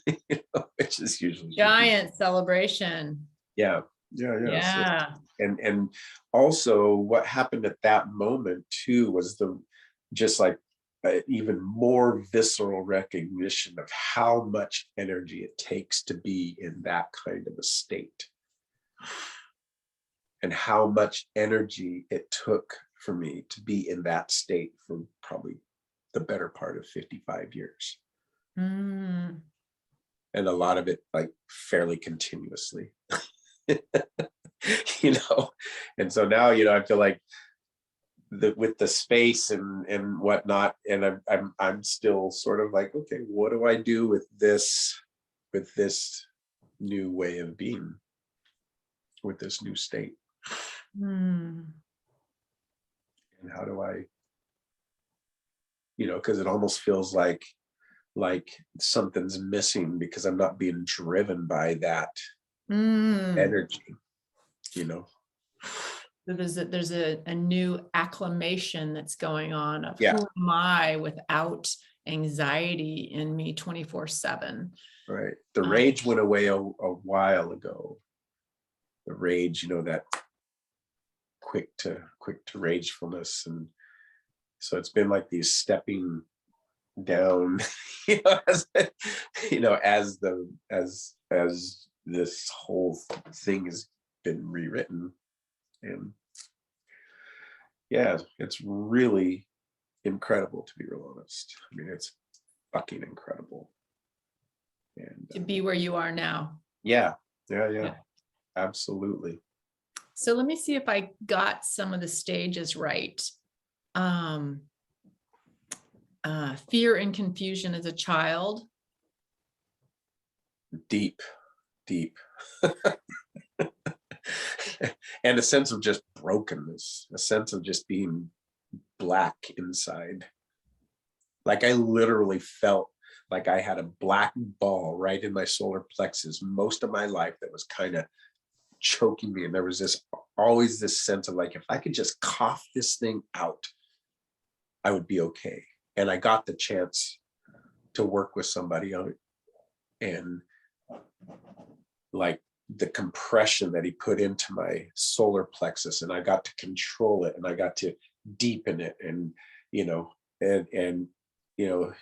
which is usually Giant celebration. Yeah. Yeah. So, and also what happened at that moment too was just like even more visceral recognition of how much energy it takes to be in that kind of a state, and how much energy it took for me to be in that state for probably the better part of 55 years. And a lot of it like fairly continuously. And so now, I feel like with the space and whatnot, and I'm still sort of like, okay, what do I do with this new way of being, with this new state? And how do I, because it almost feels like something's missing, because I'm not being driven by that energy. There's a new acclimation that's going on of Yeah. who am I without anxiety in me 24/7. Right. The rage went away a while ago. The rage, that quick to ragefulness. And so it's been like these stepping down, as this whole thing has been rewritten. And yeah, it's really incredible, to be real honest. I mean, it's fucking incredible. And To be where you are now. Yeah. Absolutely. So let me see if I got some of the stages right. Fear and confusion as a child. Deep. And a sense of just brokenness, a sense of just being black inside. Like I literally felt like I had a black ball right in my solar plexus most of my life that was kind of choking me. And there was always this sense of like, if I could just cough this thing out, I would be okay. And I got the chance to work with somebody on it. And like the compression that he put into my solar plexus, and I got to control it, and I got to deepen it. And,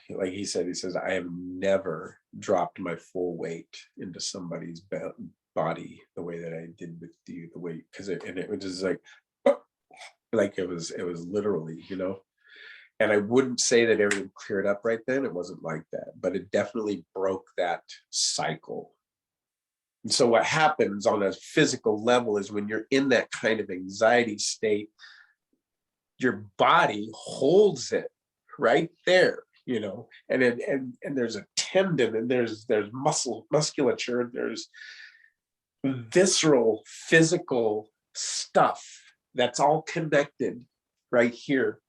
like he says, I have never dropped my full weight into somebody's body the way that I did with you, because it was just like it was literally, and I wouldn't say that everything cleared up right then. It wasn't like that, but it definitely broke that cycle, And so what happens on a physical level is when you're in that kind of anxiety state, your body holds it right there, you know, and there's a tendon, and there's musculature, there's visceral physical stuff that's all connected right here,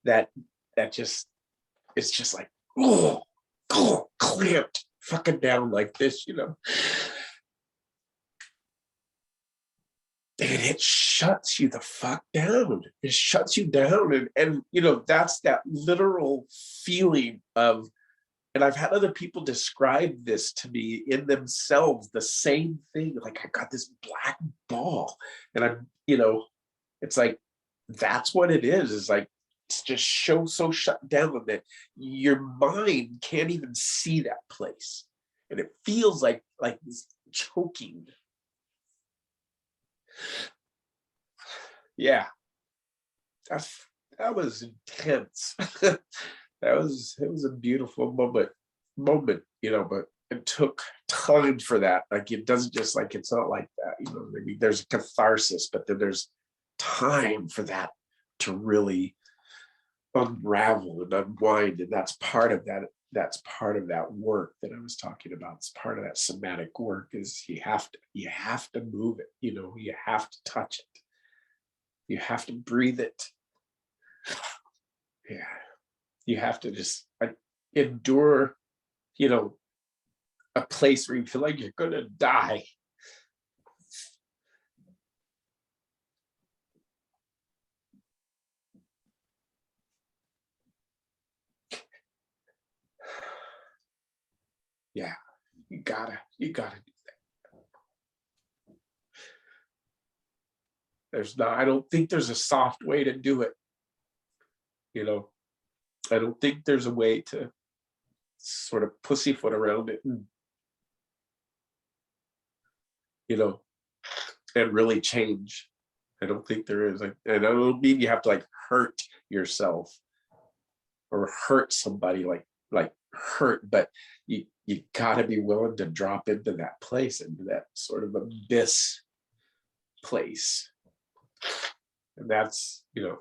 that just, it's just like, oh, clamped fucking down like this, you know. And it shuts you the fuck down. It shuts you down. And you know, that's that literal feeling of, and I've had other people describe this to me in themselves, the same thing. Like, I got this black ball, and I'm, you know, it's like, that's what it is. It's like, it's just so shut down that your mind can't even see that place. And it feels like this choking. Yeah, that was intense. It was a beautiful moment, you know, but it took time for that. Like, it doesn't just, like, it's not like that, you know. Maybe there's a catharsis, but then there's time for that to really unravel and unwind. And that's part of that work that I was talking about. It's part of that somatic work, is you have to move it, you know, you have to touch it. You have to breathe it. Yeah. You have to just, like, endure, you know, a place where you feel like you're gonna die. Yeah, you gotta do that. I don't think there's a soft way to do it. You know, I don't think there's a way to sort of pussyfoot around it, and, you know, and really change. I don't think there is. Like, and I don't mean you have to, like, hurt yourself or hurt somebody, like hurt, but you gotta be willing to drop into that place, into that sort of abyss place. And that's, you know,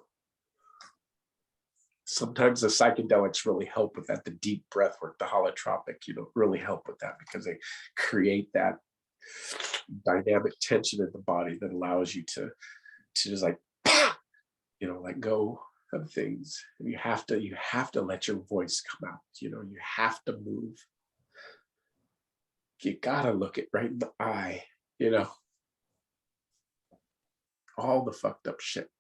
sometimes the psychedelics really help with that. The deep breath work, the holotropic, you know, really help with that, because they create that dynamic tension in the body that allows you to just, like, you know, let go of things. And you have to let your voice come out, you know. You have to move. You gotta look it right in the eye, you know, all the fucked up shit,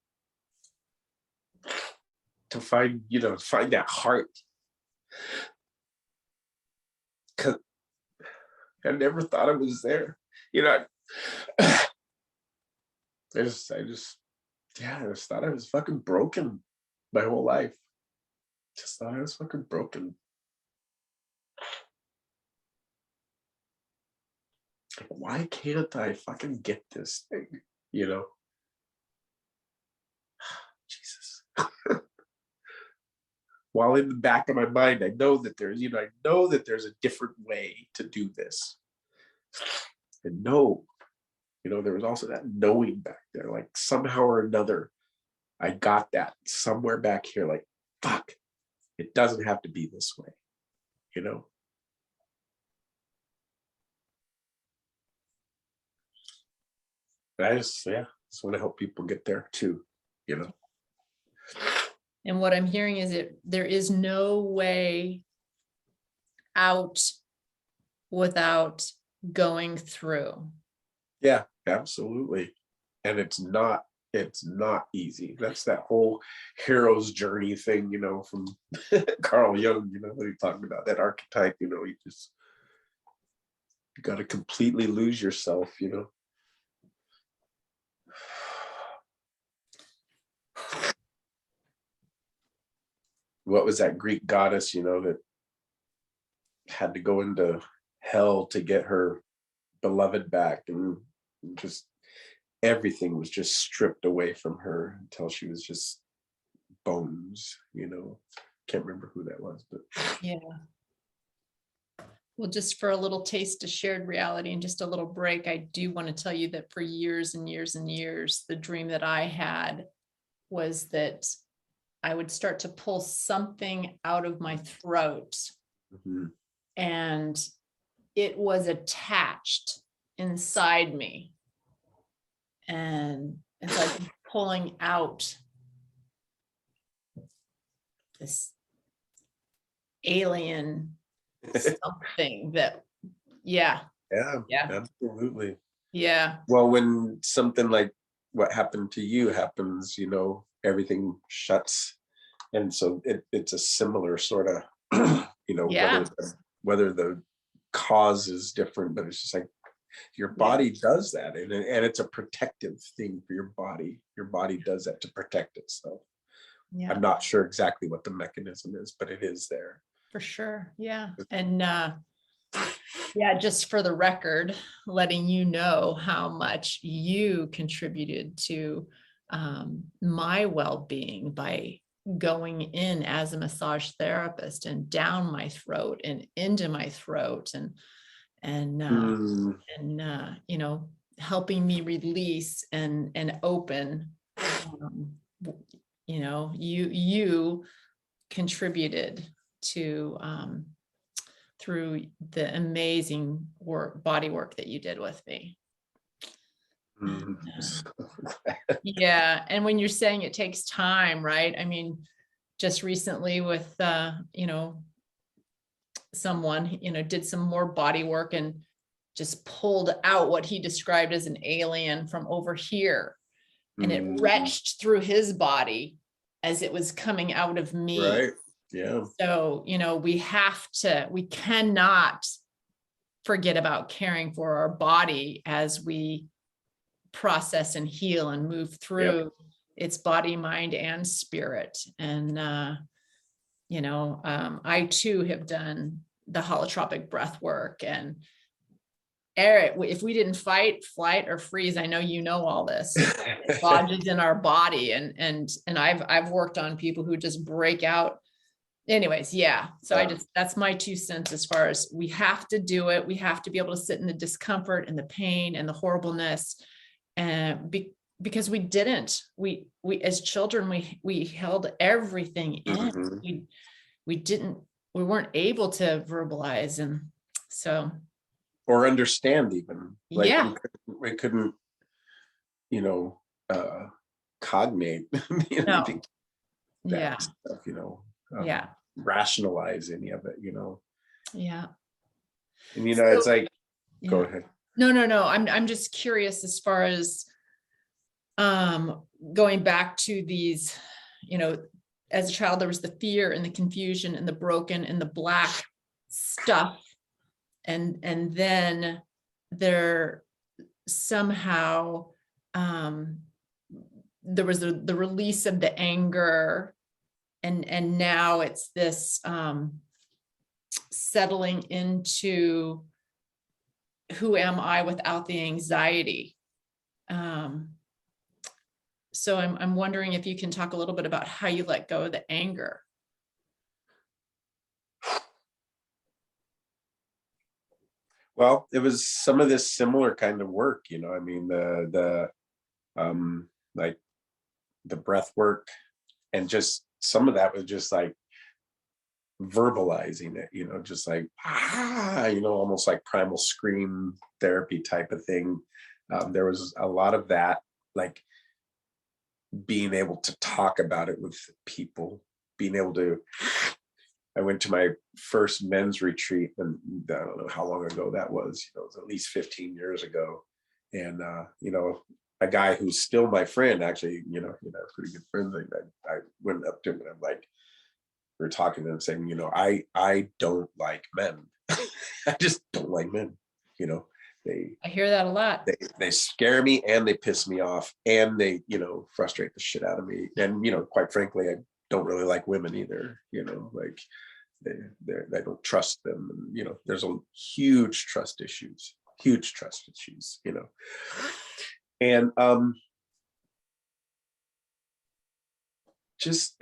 to find, you know, find that heart. 'Cause I never thought it was there, you know. Yeah, I just thought I was fucking broken my whole life. Just thought I was fucking broken. Like, why can't I fucking get this thing? You know? Jesus. While in the back of my mind, I know that there's a different way to do this. And no, you know, there was also that knowing back there, like, somehow or another, I got that somewhere back here, like, fuck, it doesn't have to be this way, you know? And I just want to help people get there too, you know? And what I'm hearing is there is no way out without going through. Yeah, absolutely. And it's not easy. That's that whole hero's journey thing, you know, from Carl Jung, you know, that he talked about, that archetype, you know. You got to completely lose yourself, you know. What was that Greek goddess, you know, that had to go into hell to get her beloved back, and just everything was just stripped away from her until she was just bones, you know. Can't remember who that was, but Yeah. Well, just for a little taste of shared reality and just a little break, I do want to tell you that for years and years and years, the dream that I had was that I would start to pull something out of my throat, Mhm. and it was attached inside me. And so I've been pulling out this alien something that, yeah, Yeah, yeah, absolutely. yeah, Well, when something like what happened to you happens, everything shuts. And so it's a similar sort of, yeah, whether the cause is different, but it's just like your yeah, body does that. And it's a protective thing for your body. Your body does that to protect itself. yeah, I'm not sure exactly what the mechanism is, but it is there. for sure. Yeah. And yeah, just for the record, letting you know how much you contributed to my well-being by going in as a massage therapist and down my throat and into my throat and Mm, helping me release and open. um, you contributed to through the amazing body work that you did with me. mm. Yeah, and when you're saying it takes time, right? I mean, just recently with someone, did some more body work and just pulled out what he described as an alien from over here, and it Mm, retched through his body as it was coming out of me. right. Yeah. So, we cannot forget about caring for our body as we process and heal and move Yep. through its body, mind, and spirit. And, I too have done the holotropic breath work. And Eric, if we didn't fight, flight, or freeze, I know you know all this. It lodges in our body, and I've worked on people who just break out. Anyways, yeah. So that's my 2 cents as far as we have to do it. We have to be able to sit in the discomfort and the pain and the horribleness, and because we didn't. We as children we held everything in. Mhm. We didn't. We weren't able to verbalize, and so Or understand even like yeah. we couldn't, you know, uh, cognate No. anything that Yeah. stuff, Yeah. rationalize any of it, Yeah. and So it's like, go yeah. ahead. No. I'm just curious as far as going back to these, as a child, there was the fear and the confusion and the broken and the black stuff. And then there somehow, there was the release of the anger, and now it's this settling into who am I without the anxiety. So I'm wondering if you can talk a little bit about how you let go of the anger. Well, it was some of this similar kind of work, I mean, like the breath work, and just some of that was just like verbalizing it, just like almost like primal scream therapy type of thing. There was a lot of that, like being able to talk about it with people, being able to. I went to my first men's retreat, and I don't know how long ago that was. It was at least 15 years ago, and a guy who's still my friend, actually, pretty good friends. Like I went up to him and I'm like, we were talking to him, saying, I don't like men. I just don't like men. They I hear that a lot. they scare me, and they piss me off, and they frustrate the shit out of me. And quite frankly, I don't really like women either. Like they don't trust them, and there's a huge trust issues. And just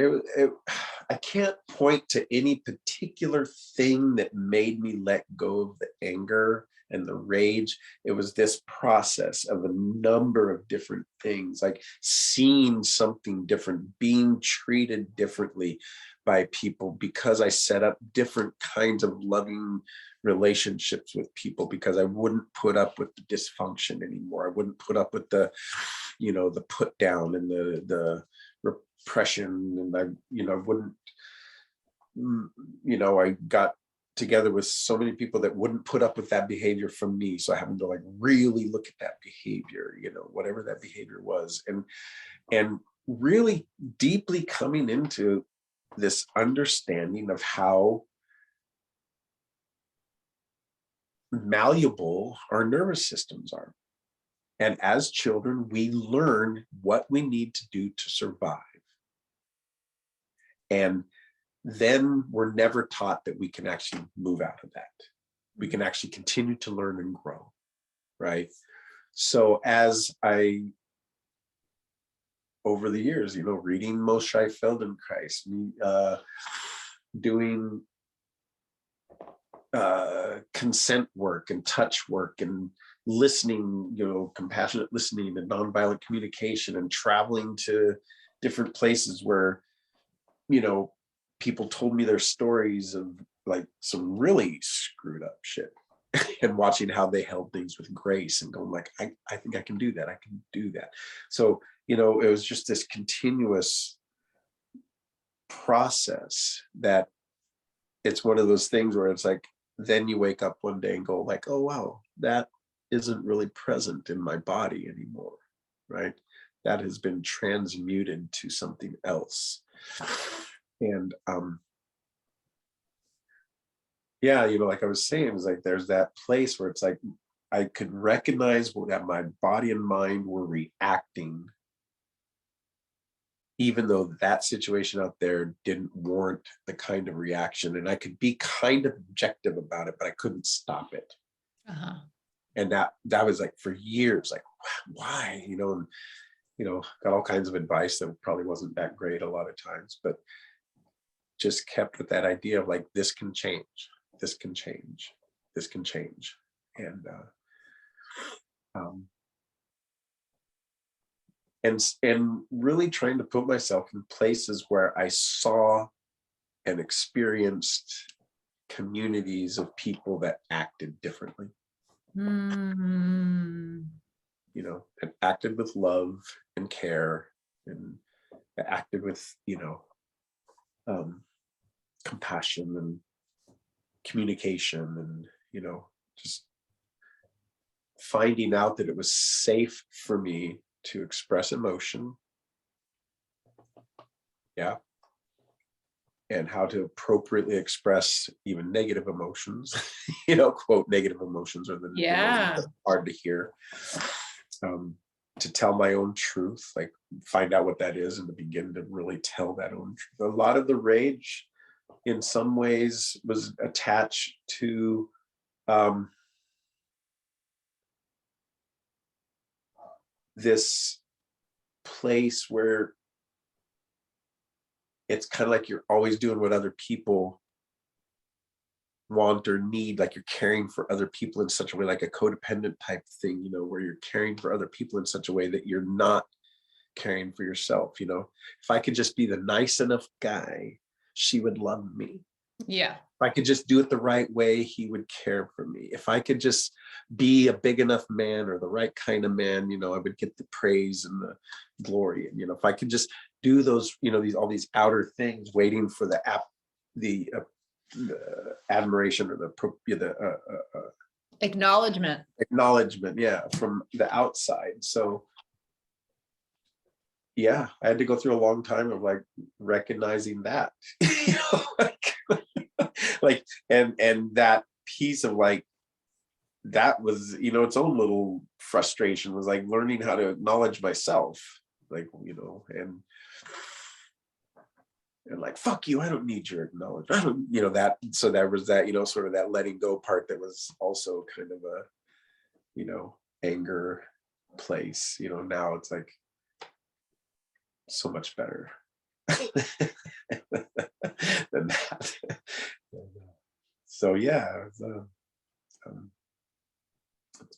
I can't point to any particular thing that made me let go of the anger and the rage. It was this process of a number of different things, like seeing something different, being treated differently by people because I set up different kinds of loving relationships with people, because I wouldn't put up with the dysfunction anymore. I wouldn't put up with the, the put down and the repression, and I wouldn't, I got together with so many people that wouldn't put up with that behavior from me. So I happened to like really look at that behavior, whatever that behavior was, and really deeply coming into this understanding of how malleable our nervous systems are. And as children, we learn what we need to do to survive. And then we're never taught that we can actually move out of that. We can actually continue to learn and grow, right? So as I, over the years, reading Moshe Feldenkrais, doing consent work and touch work and listening, compassionate listening and nonviolent communication, and traveling to different places where, people told me their stories of like some really screwed up shit and watching how they held things with grace and going like, I think I can do that. I can do that. So, it was just this continuous process that it's one of those things where it's like, then you wake up one day and go like, oh, wow, that isn't really present in my body anymore, right? That has been transmuted to something else. And yeah, like I was saying, it was like there's that place where it's like I could recognize that my body and mind were reacting, even though that situation out there didn't warrant the kind of reaction. And I could be kind of objective about it, but I couldn't stop it. Uh-huh. And that was like for years, like, why, and, got all kinds of advice that probably wasn't that great a lot of times, but just kept with that idea of like, this can change, this can change, this can change. And really trying to put myself in places where I saw and experienced communities of people that acted differently. Mm. And acted with love and care, and acted with, compassion and communication, and, just finding out that it was safe for me to express emotion. Yeah. And how to appropriately express even negative emotions, quote, negative emotions are the Yeah. emotions that are hard to hear. To tell my own truth, like find out what that is and to begin to really tell that own truth. A lot of the rage in some ways was attached to this place where it's kind of like you're always doing what other people want or need, like you're caring for other people in such a way, like a codependent type thing, where you're caring for other people in such a way that you're not caring for yourself. If I could just be the nice enough guy, she would love me. Yeah. If I could just do it the right way, he would care for me. If I could just be a big enough man or the right kind of man, I would get the praise and the glory. And, if I could just do those, all these outer things, waiting for the admiration or the Acknowledgement. Yeah, from the outside. So yeah, I had to go through a long time of like recognizing that, like and that piece of like, that was, its own little frustration, was like learning how to acknowledge myself, like, and like, fuck you, I don't need your acknowledgement. I don't, that, so there was that, sort of that letting go part that was also kind of a, anger place. Now it's like so much better. that. So yeah, it's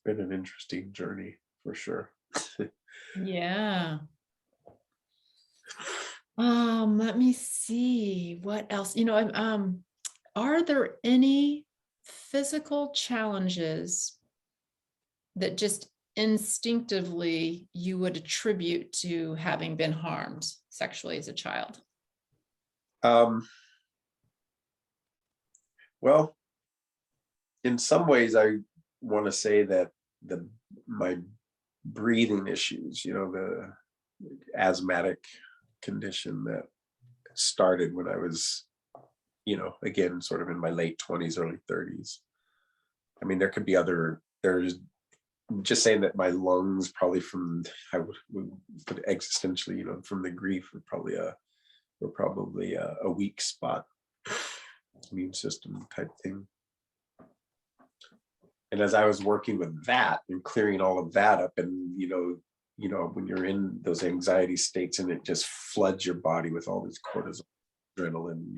been an interesting journey for sure. Yeah. Let me see what else. Are there any physical challenges that just instinctively you would attribute to having been harmed sexually as a child? Well, in some ways, I want to say that my breathing issues, the asthmatic condition that started when I was, again, sort of in my late 20s, early 30s. I mean, there could be there's just saying that my lungs probably I would put existentially, from the grief were probably a weak spot, immune system type thing. And as I was working with that and clearing all of that up, and when you're in those anxiety states and it just floods your body with all this cortisol, adrenaline,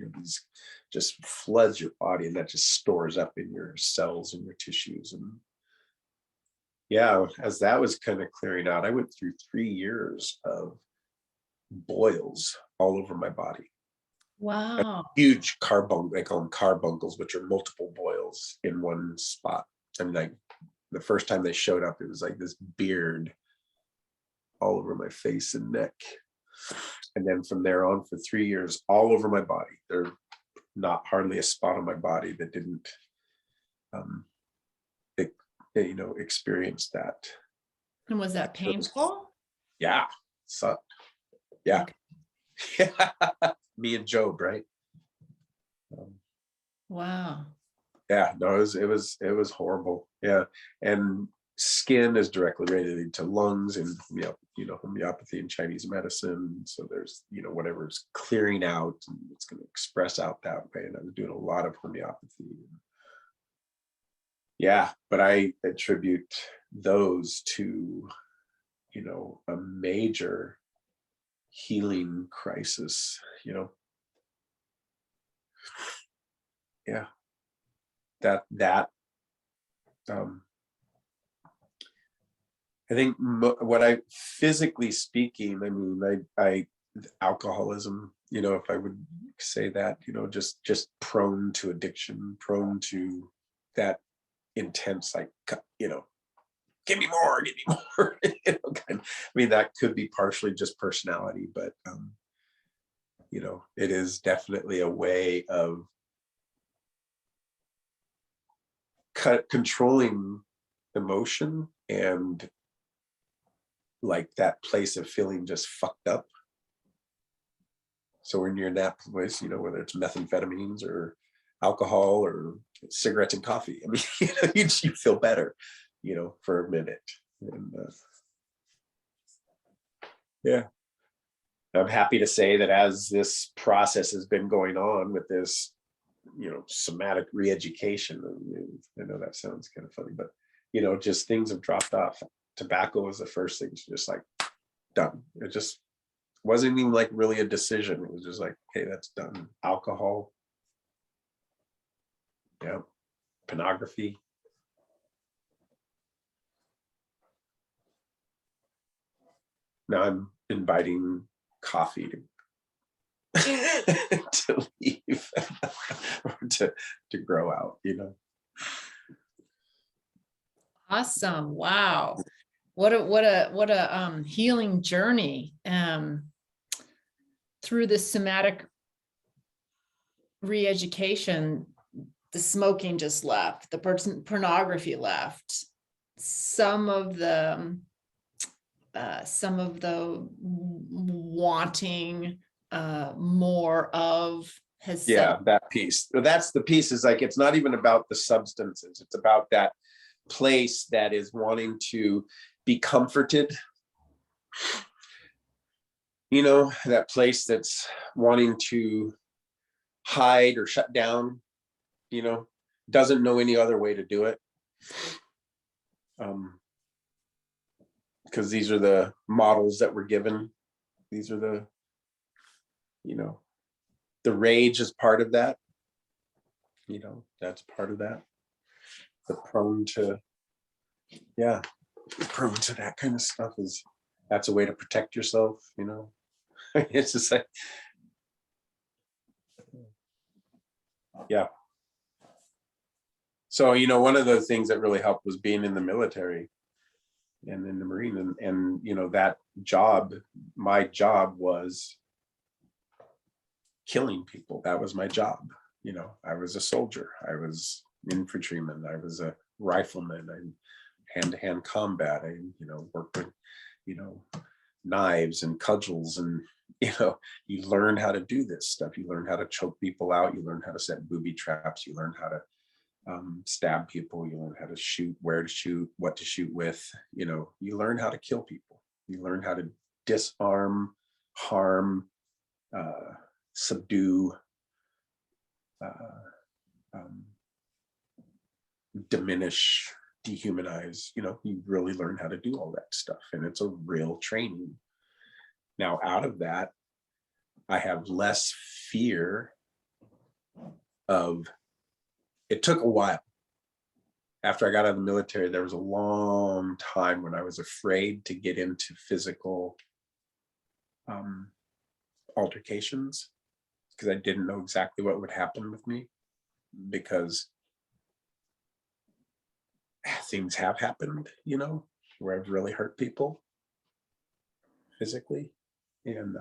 just floods your body, and that just stores up in your cells and your tissues. And yeah, as that was kind of clearing out, I went through 3 years of boils all over my body. Wow. Huge they call them carbuncles, which are multiple boils in one spot. And like the first time they showed up, it was like this beard all over my face and neck. And then from there on for 3 years, all over my body. There's not hardly a spot on my body that didn't experience that. And was that painful? Yeah. So yeah. Okay. Me and Job, right? Wow. Yeah, no, it was horrible. Yeah. And skin is directly related to lungs and homeopathy and Chinese medicine. So there's whatever's clearing out, and it's going to express out that way. And I was doing a lot of homeopathy. Yeah, but I attribute those to a major healing crisis. Yeah, that I think what I physically speaking, I mean, I alcoholism, if I would say that, just prone to addiction, prone to that intense, like, give me more, give me more. I mean, that could be partially just personality, but it is definitely a way of controlling emotion and like that place of feeling just fucked up. So when you're in that place, whether it's methamphetamines or alcohol or cigarettes and coffee, I mean, you feel better, for a minute. And yeah, I'm happy to say that as this process has been going on with this, somatic re-education, I know that sounds kind of funny, but just things have dropped off. Tobacco was the first thing to just like done. It just wasn't even like really a decision. It was just like, hey, that's done. Alcohol, yeah, pornography. Now I'm inviting coffee to leave or to grow out, Awesome. Wow. What a healing journey through the somatic re-education. The smoking just left, the pornography left, some of the wanting more of has that piece. That's the piece, is like, it's not even about the substances, it's about that place that is wanting to be comforted, that place that's wanting to hide or shut down, doesn't know any other way to do it, because these are the models that we're given, these are the the rage is part of that. That's part of that. The prone to, yeah, prone to that kind of stuff that's a way to protect yourself. It's just like, yeah. So, one of the things that really helped was being in the military and in the Marine, and that job, my job was killing people. That was my job. I was a soldier, I was infantryman, I was a rifleman, I hand-to-hand combat, I worked with knives and cudgels, and you learn how to do this stuff. You learn how to choke people out, you learn how to set booby traps, you learn how to stab people, you learn how to shoot, where to shoot, what to shoot with. You learn how to kill people, you learn how to disarm, harm, subdue, diminish, dehumanize. You really learn how to do all that stuff, and it's a real training. Now, out of that, I have less fear of, it took a while. After I got out of the military, there was a long time when I was afraid to get into physical altercations, because I didn't know exactly what would happen with me, because things have happened, where I've really hurt people physically. And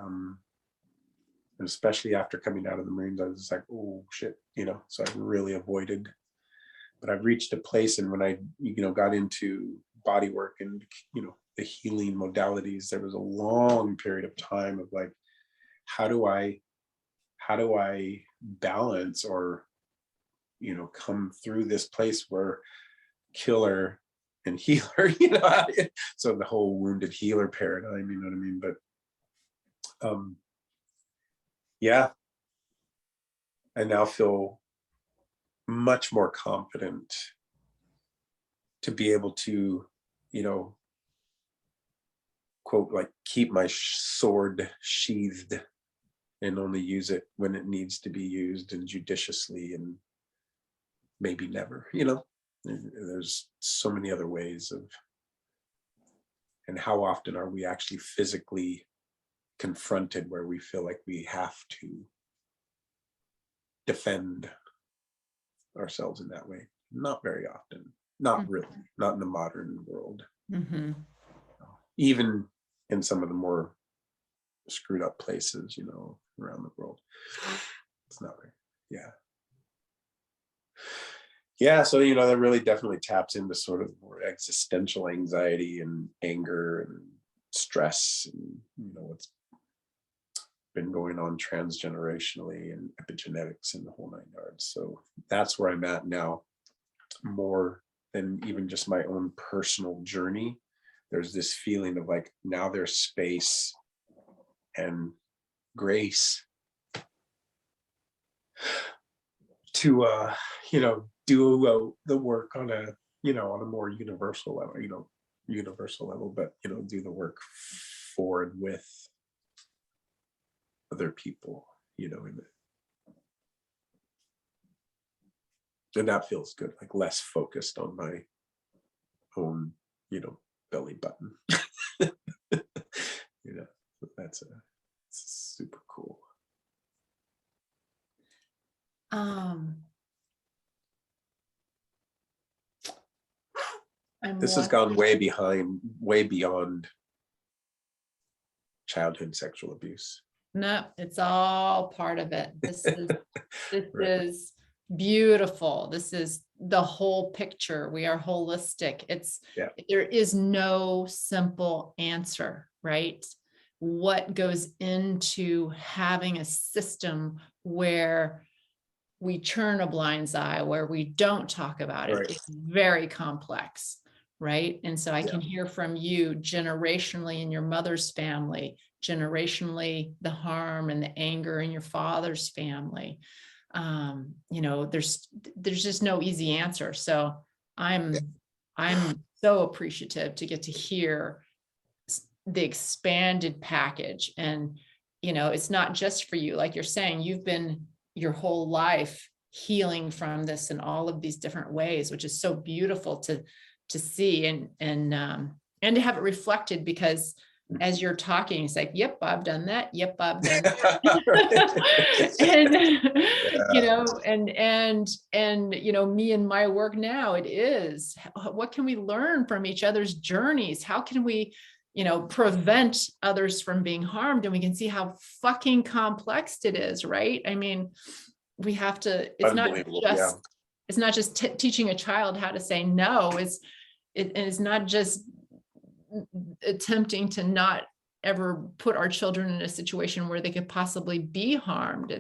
especially after coming out of the Marines, I was just like, oh shit, so I really avoided. But I've reached a place, and when I, got into body work and, the healing modalities, there was a long period of time of like, how do I balance or, come through this place where killer and healer, so the whole wounded healer paradigm, you know what I mean? But yeah, I now feel much more confident to be able to, quote, like, keep my sword sheathed and only use it when it needs to be used, and judiciously, and maybe never. There's so many other ways of, and how often are we actually physically confronted where we feel like we have to defend ourselves in that way? Not very often. Not really. Not in the modern world. Mm-hmm. Even in some of the more screwed up places, around the world, it's not very, yeah. So that really definitely taps into sort of more existential anxiety and anger and stress, and what's been going on transgenerationally and epigenetics and the whole 9 yards. So that's where I'm at now, more than even just my own personal journey. There's this feeling of like, now there's space and grace to do the work on a on a more universal level, but do the work for and with other people, and that feels good, like less focused on my own belly button. That's super cool. This has gone way beyond childhood sexual abuse. No, it's all part of it. This is Right. is beautiful. This is the whole picture. We are holistic. There is no simple answer, right? What goes into having a system where we turn a blind eye, where we don't talk about it, Right. it's very complex, right? And so I can hear from you generationally in your mother's family, generationally the harm and the anger in your father's family. There's just no easy answer. So I'm so appreciative to get to hear the expanded package. And it's not just for you. Like you're saying, you've been your whole life healing from this in all of these different ways, which is so beautiful to see and to have it reflected, because as you're talking, it's like, yep, I've done that. Yep, I've done that. And me and my work now, it is, what can we learn from each other's journeys? How can we, prevent others from being harmed? And we can see how fucking complex it is, right? I mean, we have to, it's not just teaching a child how to say no. It's not just attempting to not ever put our children in a situation where they could possibly be harmed.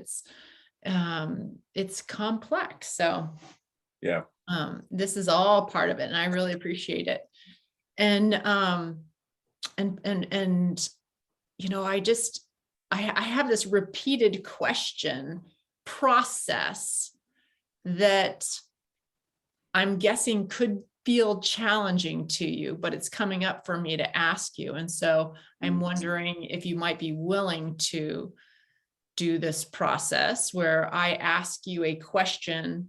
It's complex. So yeah, this is all part of it, and I really appreciate it. And I have this repeated question process that I'm guessing could feel challenging to you, but it's coming up for me to ask you. And so I'm wondering if you might be willing to do this process where I ask you a question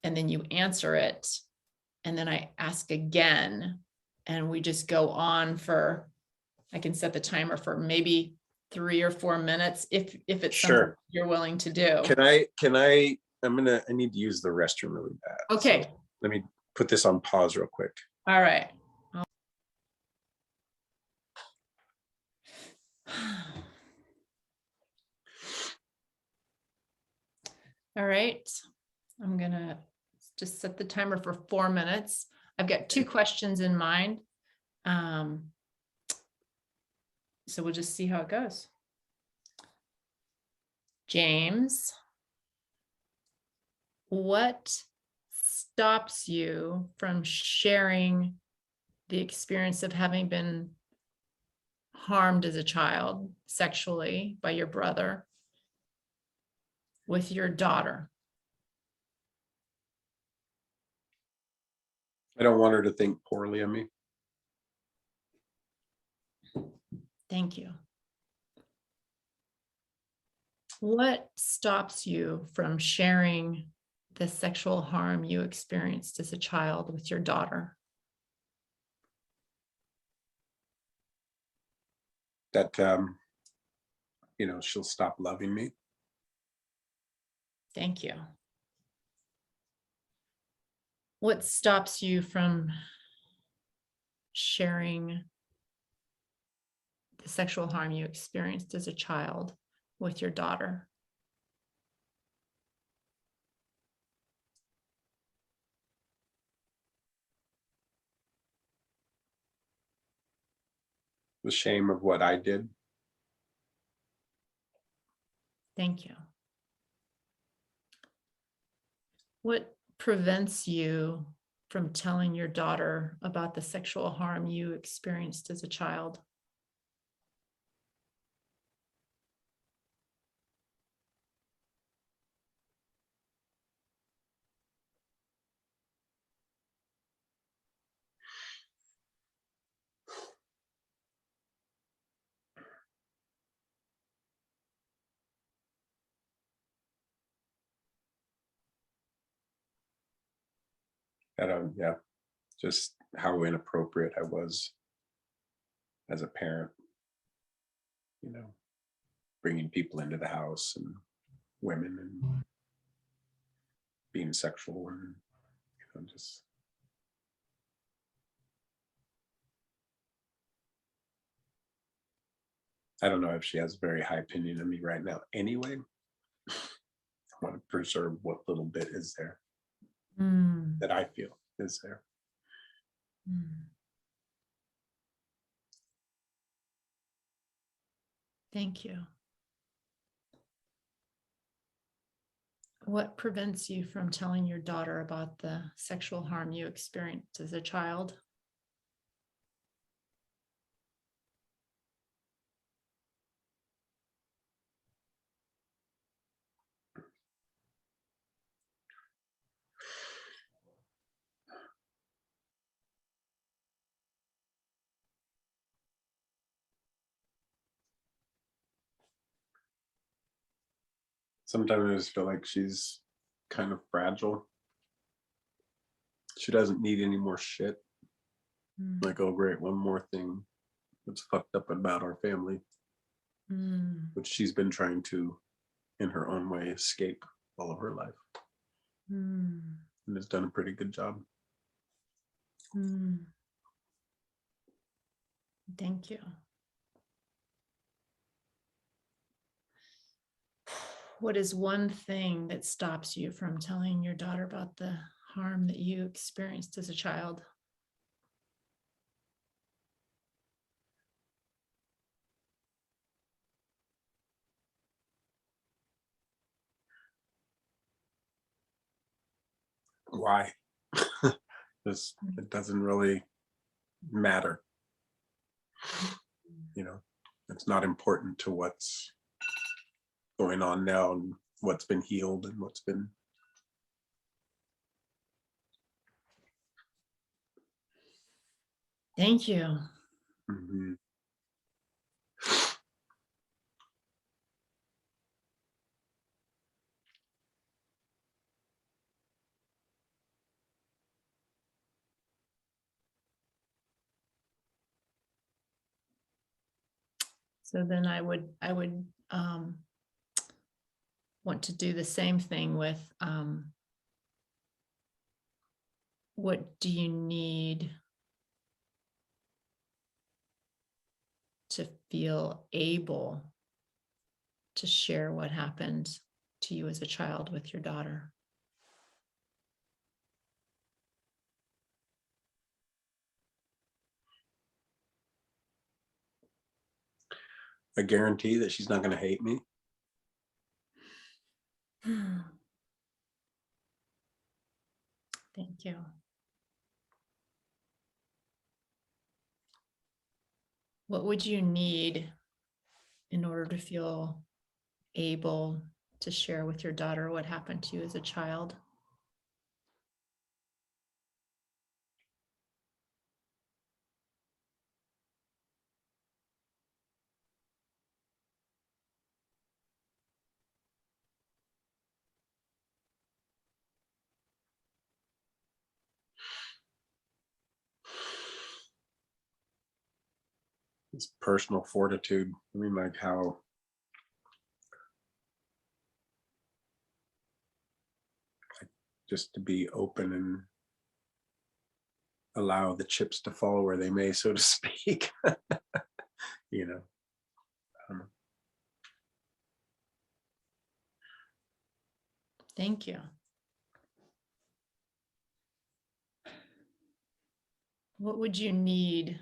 and then you answer it. And then I ask again, and we just go on for, I can set the timer for maybe 3 or 4 minutes if it's something you're willing to do. I need to use the restroom really bad. Okay. So let me put this on pause real quick. All right. All right. I'm gonna just set the timer for 4 minutes. I've got 2 questions in mind. So we'll just see how it goes. James, what stops you from sharing the experience of having been harmed as a child sexually by your brother with your daughter? I don't want her to think poorly of me. Thank you. What stops you from sharing the sexual harm you experienced as a child with your daughter? That, she'll stop loving me. Thank you. What stops you from sharing the sexual harm you experienced as a child with your daughter? The shame of what I did. Thank you. What prevents you from telling your daughter about the sexual harm you experienced as a child? Just how inappropriate I was as a parent, bringing people into the house and women and being sexual and just. I don't know if she has a very high opinion of me right now anyway. I want to preserve what little bit is there that I feel is there. Thank you. What prevents you from telling your daughter about the sexual harm you experienced as a child? Sometimes I just feel like she's kind of fragile. She doesn't need any more shit. Mm, Like, oh great, one more thing that's fucked up about our family, mm, which she's been trying to, in her own way, escape all of her life, mm, and has done a pretty good job. mm. Thank you. What is one thing that stops you from telling your daughter about the harm that you experienced as a child? Why? This, it doesn't really matter, you know. It's not important to what's going on now and what's been healed and what's been. Thank you. Mhm. So then I would want to do the same thing with what do you need to feel able to share what happened to you as a child with your daughter? A guarantee that she's not going to hate me. Thank you. What would you need in order to feel able to share with your daughter what happened to you as a child? It's personal fortitude. I mean, like how just to be open and allow the chips to fall where they may, so to speak. You know. Thank you. What would you need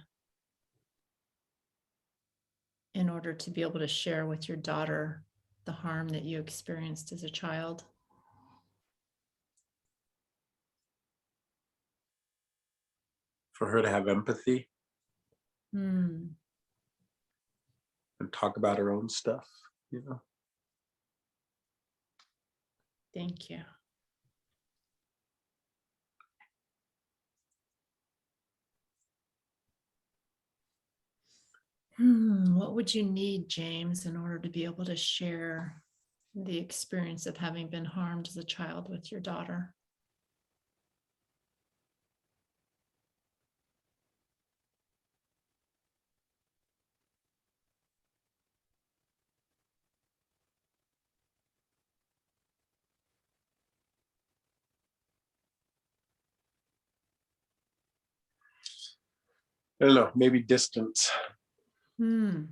in order to be able to share with your daughter the harm that you experienced as a child? For her to have empathy Hmm. and talk about her own stuff, you know. Thank you. What would you need, James, in order to be able to share the experience of having been harmed as a child with your daughter? I don't know, maybe distance. Hmm.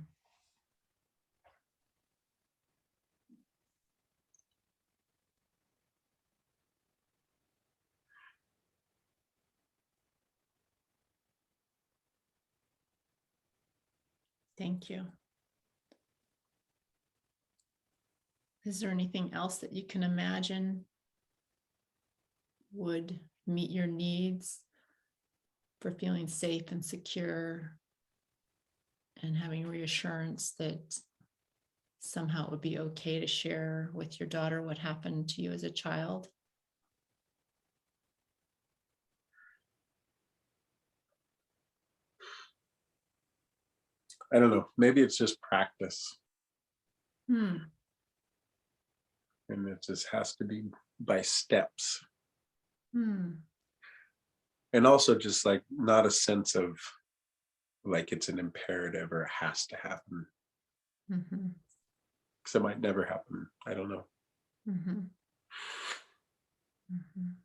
Thank you. Is there anything else that you can imagine would meet your needs for feeling safe and secure and having reassurance that somehow it would be okay to share with your daughter what happened to you as a child? I don't know, maybe it's just practice. Hmm. and it just has to be by steps. Hmm. And also just like not a sense of like it's an imperative or it has to happen, Mhm. because it might never happen. I don't know. Mhm. Mhm.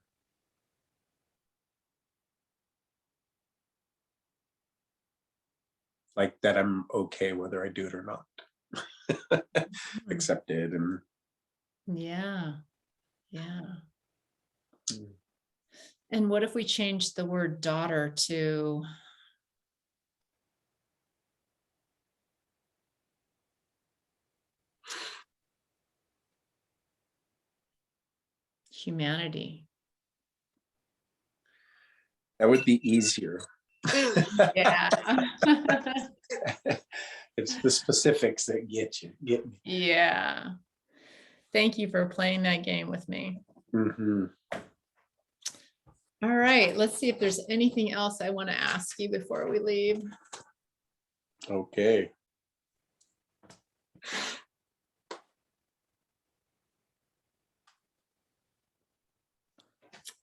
Like that I'm okay whether I do it or not. Hmm. Accepted and Yeah. Yeah. mm, And what if we change the word daughter to humanity? that would be easier. Yeah. It's the specifics that get me. Yeah. Thank you for playing that game with me. Mhm. All right, let's see if there's anything else I want to ask you before we leave. Okay.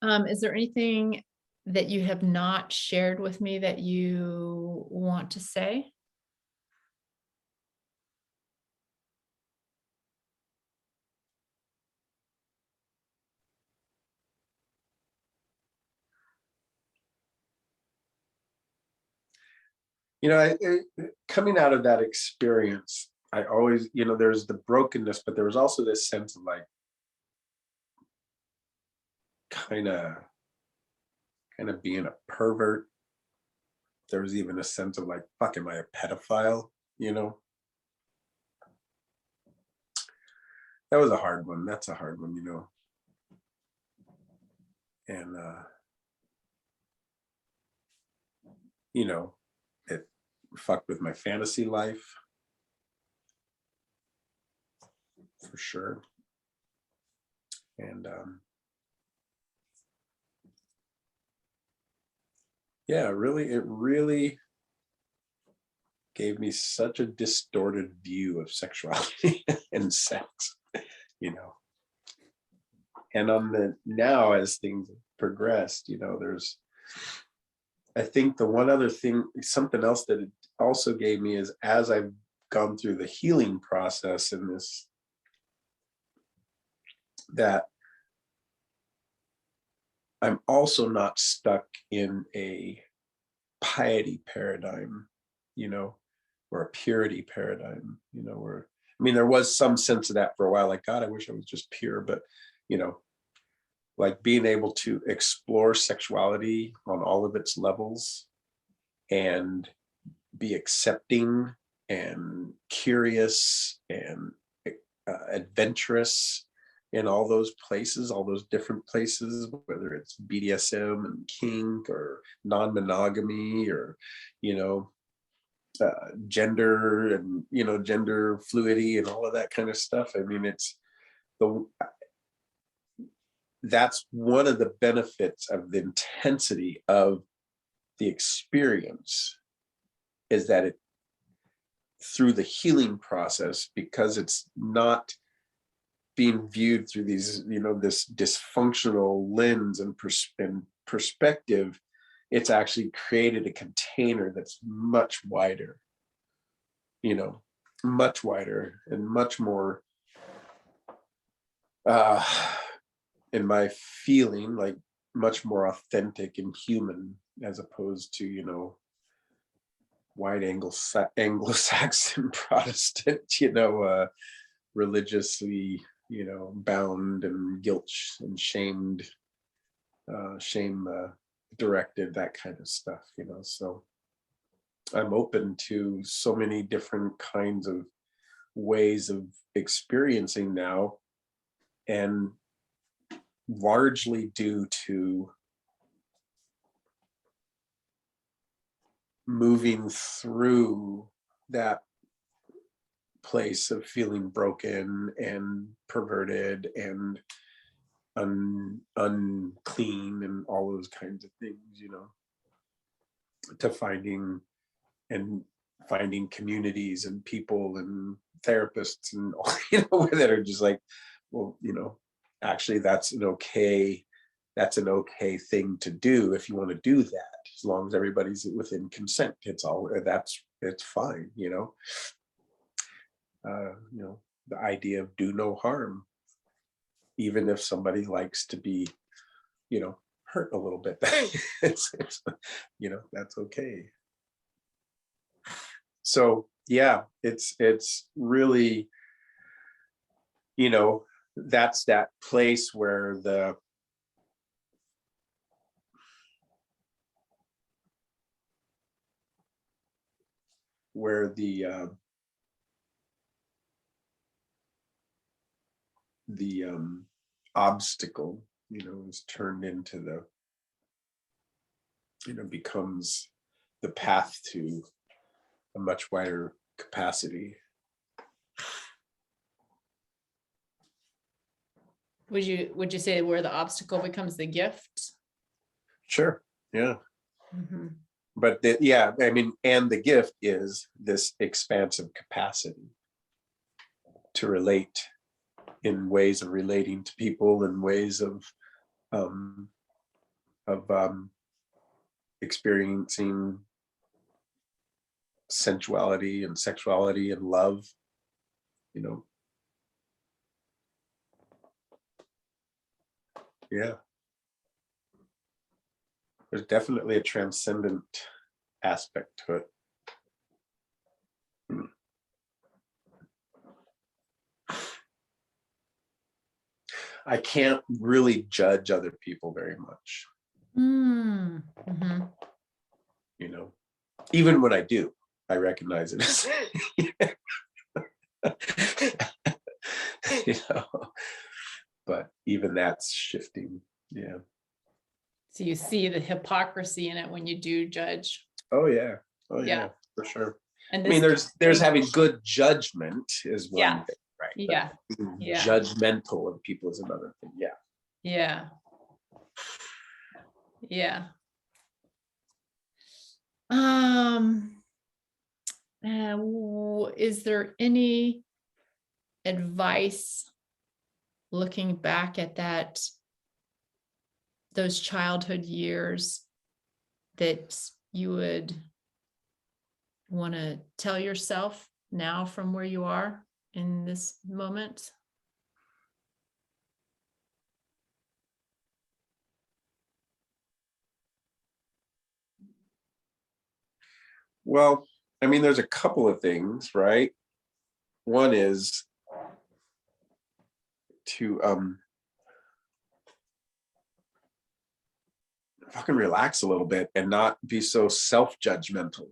Is there anything that you have not shared with me that you want to say? Coming out of that experience, I always, there's the brokenness, but there was also this sense of like kind of being a pervert. There was even a sense of like, fuck, am I a pedophile? You know, that was a hard one. That's a hard one. And you know, it fucked with my fantasy life for sure. And yeah, it really gave me such a distorted view of sexuality and sex, you know. And on the now, as things progressed, there's, I think the one other thing, something else that it also gave me is as I've gone through the healing process in this, that I'm also not stuck in a piety paradigm, or a purity paradigm, where, I mean, there was some sense of that for a while, like, God, I wish I was just pure, but, you know, like being able to explore sexuality on all of its levels and be accepting and curious and adventurous in all those places, all those different places, whether it's BDSM and kink or non-monogamy or, you know, gender and, gender fluidity and all of that kind of stuff. I mean, the that's one of the benefits of the intensity of the experience, is that it, through the healing process, because it's not being viewed through these, this dysfunctional lens and perspective, it's actually created a container that's much wider, much wider and much more, uh, in my feeling, like much more authentic and human, as opposed to, white Anglo-Saxon Protestant, religiously, bound and guilt and shame directed, that kind of stuff, so I'm open to so many different kinds of ways of experiencing now, and largely due to moving through that place of feeling broken and perverted and unclean and all those kinds of things, to finding communities and people and therapists and that are just like, well, actually that's an okay thing to do if you want to do that, as long as everybody's within consent. It's fine, the idea of do no harm, even if somebody likes to be, hurt a little bit. it's that's okay. So yeah, it's really, that's that place where the obstacle, is turned into becomes the path to a much wider capacity. Would you say where the obstacle becomes the gift? Sure. Yeah. Mm-hmm. But and the gift is this expansive capacity to relate in ways of relating to people, in ways of experiencing sensuality and sexuality and love, yeah. There's definitely a transcendent aspect to it. I can't really judge other people very much. Mm-hmm. Even when I do, I recognize it as, but even that's shifting. Yeah. So you see the hypocrisy in it when you do judge. Oh yeah. Yeah. For sure. And I mean, there's having good judgment is one thing, right? Yeah. But Yeah. judgmental of people is another thing. Yeah. Yeah. Yeah. Is there any advice looking back at those childhood years that you would want to tell yourself now from where you are in this moment? Well, I mean, there's a couple of things, right? One is to fucking relax a little bit and not be so self-judgmental.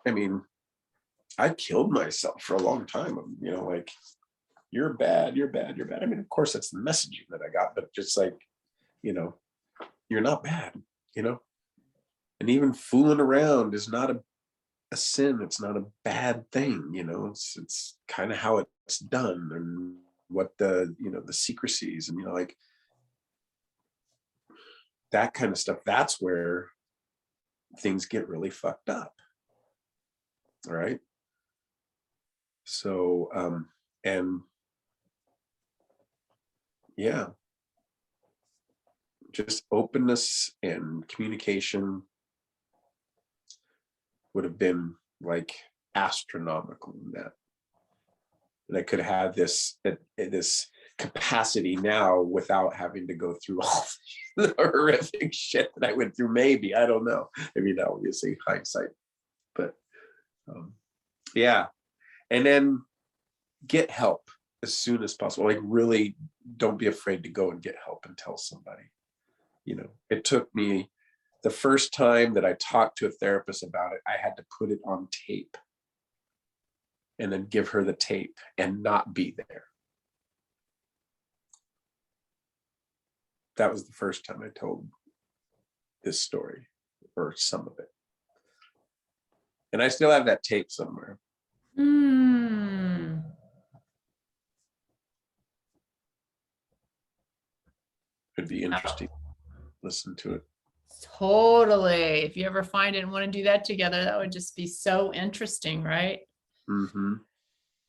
I mean, I killed myself for a long time. Like, you're bad, you're bad, you're bad. I mean, of course, that's the messaging that I got, but just like, you're not bad, and even fooling around is not a sin. It's not a bad thing. It's kind of how it's done, and what the secrecies, and like that kind of stuff. That's where things get really fucked up. All right. So and yeah, just openness and communication would have been like astronomical in that. And I could have this capacity now without having to go through all the horrific shit that I went through. Maybe, I don't know. I mean, obviously hindsight, but yeah. And then get help as soon as possible. Like, really don't be afraid to go and get help and tell somebody. It took me, the first time that I talked to a therapist about it, I had to put it on tape and then give her the tape and not be there. That was the first time I told this story, or some of it. And I still have that tape somewhere. It'd be interesting. Listen to it. Totally. If you ever find it and want to do that together, that would just be so interesting, right? Mm-hmm.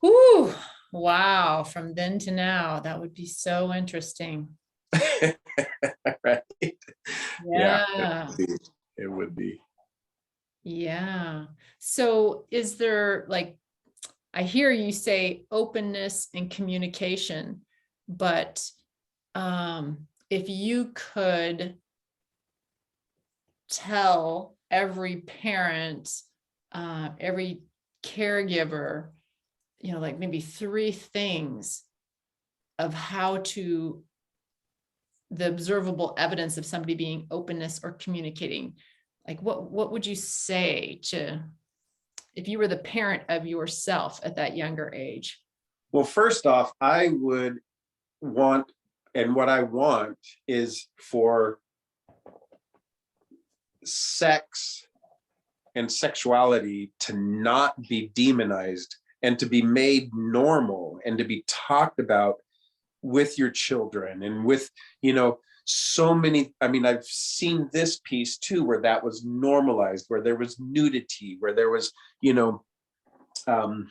Whew. Wow, from then to now, that would be so interesting. Right? Yeah, Yeah, it would be. yeah. So is there like, I hear you say openness and communication, but if you could tell every parent, every caregiver, like maybe 3 things of how to, the observable evidence of somebody being openness or communicating, like what would you say to, if you were the parent of yourself at that younger age? Well, first off, I would want, and what I want is for sex and sexuality to not be demonized and to be made normal and to be talked about with your children and with, so many. I mean, I've seen this piece too, where that was normalized, where there was nudity, where there was, um,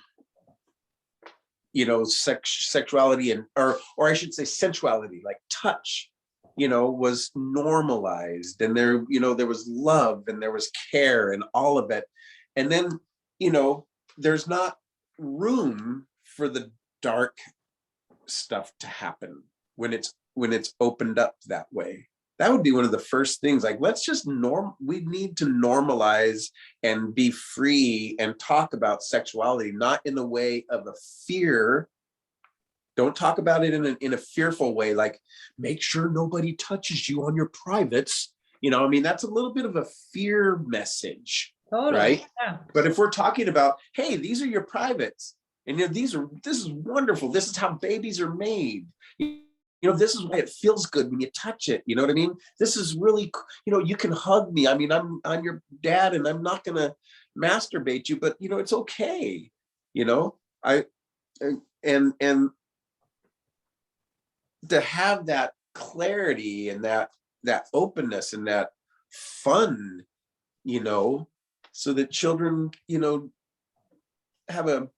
sexuality and, or I should say sensuality, like touch, was normalized, and there was love and there was care and all of it. And then, there's not room for the dark stuff to happen when it's opened up that way. That would be one of the first things. Like, let's just we need to normalize and be free and talk about sexuality, not in the way of a fear. Don't talk about it in a fearful way, like make sure nobody touches you on your privates. I mean, that's a little bit of a fear message, Totally. right? Yeah. But if we're talking about, hey, these are your privates, and this is wonderful. This is how babies are made. This is why it feels good when you touch it. You know what I mean? This is really, you can hug me. I mean, I'm your dad, and I'm not gonna masturbate you, but it's okay. I and to have that clarity and that openness and that fun, so that children, have a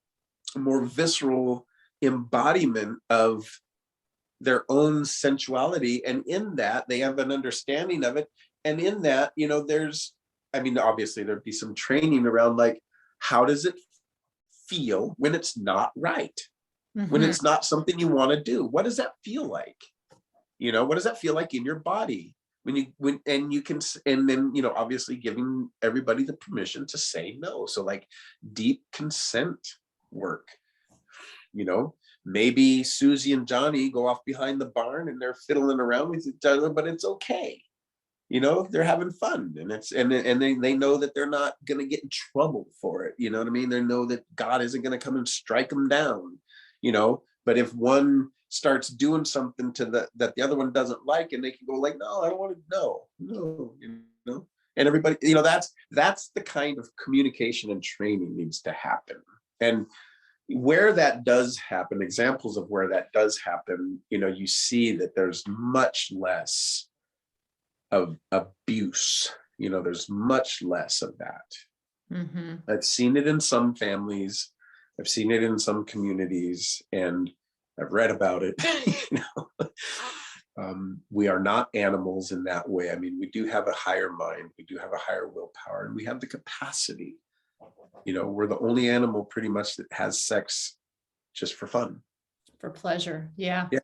more visceral embodiment of their own sensuality, and in that they have an understanding of it. And in that, there's, I mean, obviously there'd be some training around, like, how does it feel when it's not right, when it's not something you want to do? What does that feel like? What does that feel like in your body and you can, and then, obviously giving everybody the permission to say no. So, like, deep consent work. Maybe Susie and Johnny go off behind the barn and they're fiddling around with each other, but it's okay. They're having fun, and they know that they're not going to get in trouble for it. You know what I mean? They know that God isn't going to come and strike them down. But if one starts doing something that the other one doesn't like, and they can go like, no, I don't want to, no. And everybody, that's the kind of communication and training needs to happen. And where that does happen, examples of where that does happen, you see that there's much less of abuse. There's much less of that. I've seen it in some families, I've seen it in some communities, and I've read about it. We are not animals in that way. I mean, we do have a higher mind, we do have a higher willpower, and we have the capacity. We're the only animal pretty much that has sex just for fun, For pleasure. Yeah. Yeah.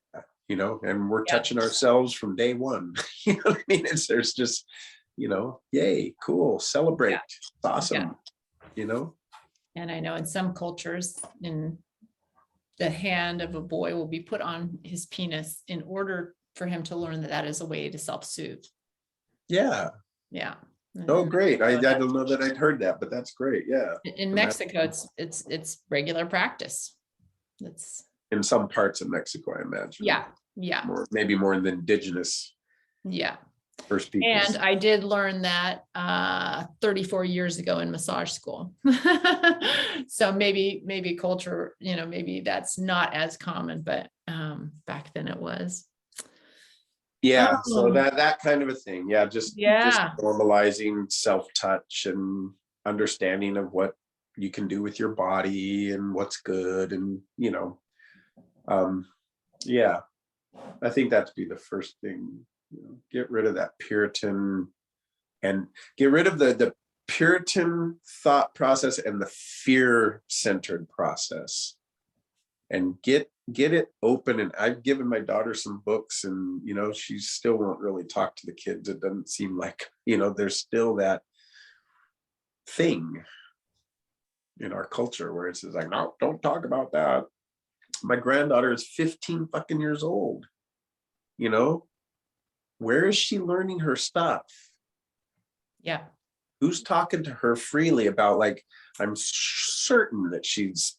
And we're touching ourselves from day one. You know what I mean? There's just, yay, cool, celebrate. Yeah. It's awesome. And I know in some cultures, in the hand of a boy will be put on his penis in order for him to learn that is a way to self-soothe. Yeah. Yeah. Oh, great. I don't know that I'd heard that, but that's great. Yeah. In Mexico, it's regular practice. It's in some parts of Mexico, I imagine. Yeah. Maybe more in the indigenous. Yeah. First people. And I did learn that 34 years ago in massage school. So maybe culture, maybe that's not as common, but back then it was. Yeah, so that kind of a thing. Yeah, just normalizing self-touch and understanding of what you can do with your body and what's good, and Yeah, I think that'd be the first thing, get rid of that Puritan, and get rid of the Puritan thought process and the fear-centered process, and get it open. And I've given my daughter some books, and she still won't really talk to the kids. It doesn't seem like, there's still that thing in our culture where it's like, no, don't talk about that. My granddaughter is 15 fucking years old. Where is she learning her stuff? Yeah. Who's talking to her freely about, like, I'm certain that she's,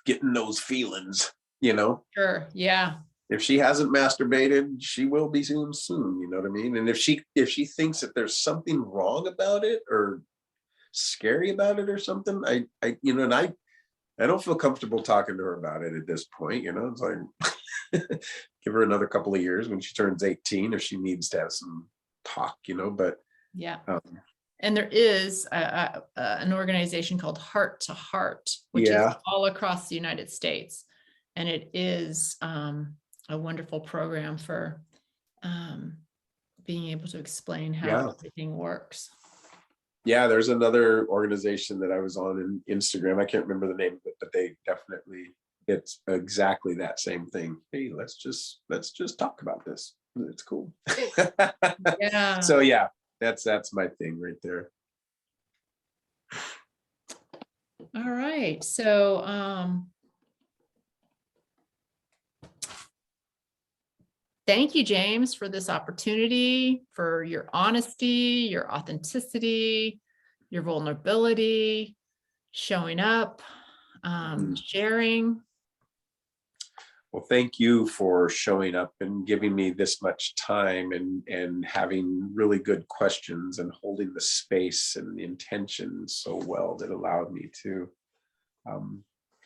getting those feelings, Sure. Yeah. if she hasn't masturbated, she will be soon, you know what I mean? And if she thinks that there's something wrong about it or scary about it or something, and I don't feel comfortable talking to her about it at this point. It's like, give her another couple of years when she turns 18 if she needs to have some talk, but Yeah. And there is an organization called Heart to Heart, which is all across the United States. And it is a wonderful program for being able to explain how everything works. Yeah, there's another organization that I was on in Instagram. I can't remember the name of it, but they definitely, it's exactly that same thing. Hey, let's just talk about this. It's cool. Yeah. So yeah, that's my thing right there. All right. So thank you, James, for this opportunity, for your honesty, your authenticity, your vulnerability, showing up, sharing. Well, thank you for showing up and giving me this much time, and having really good questions and holding the space and the intention so well that allowed me to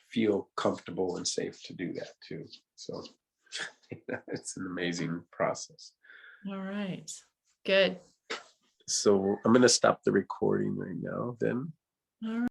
feel comfortable and safe to do that too. So it's an amazing process. All right, good. So I'm going to stop the recording right now then. All right.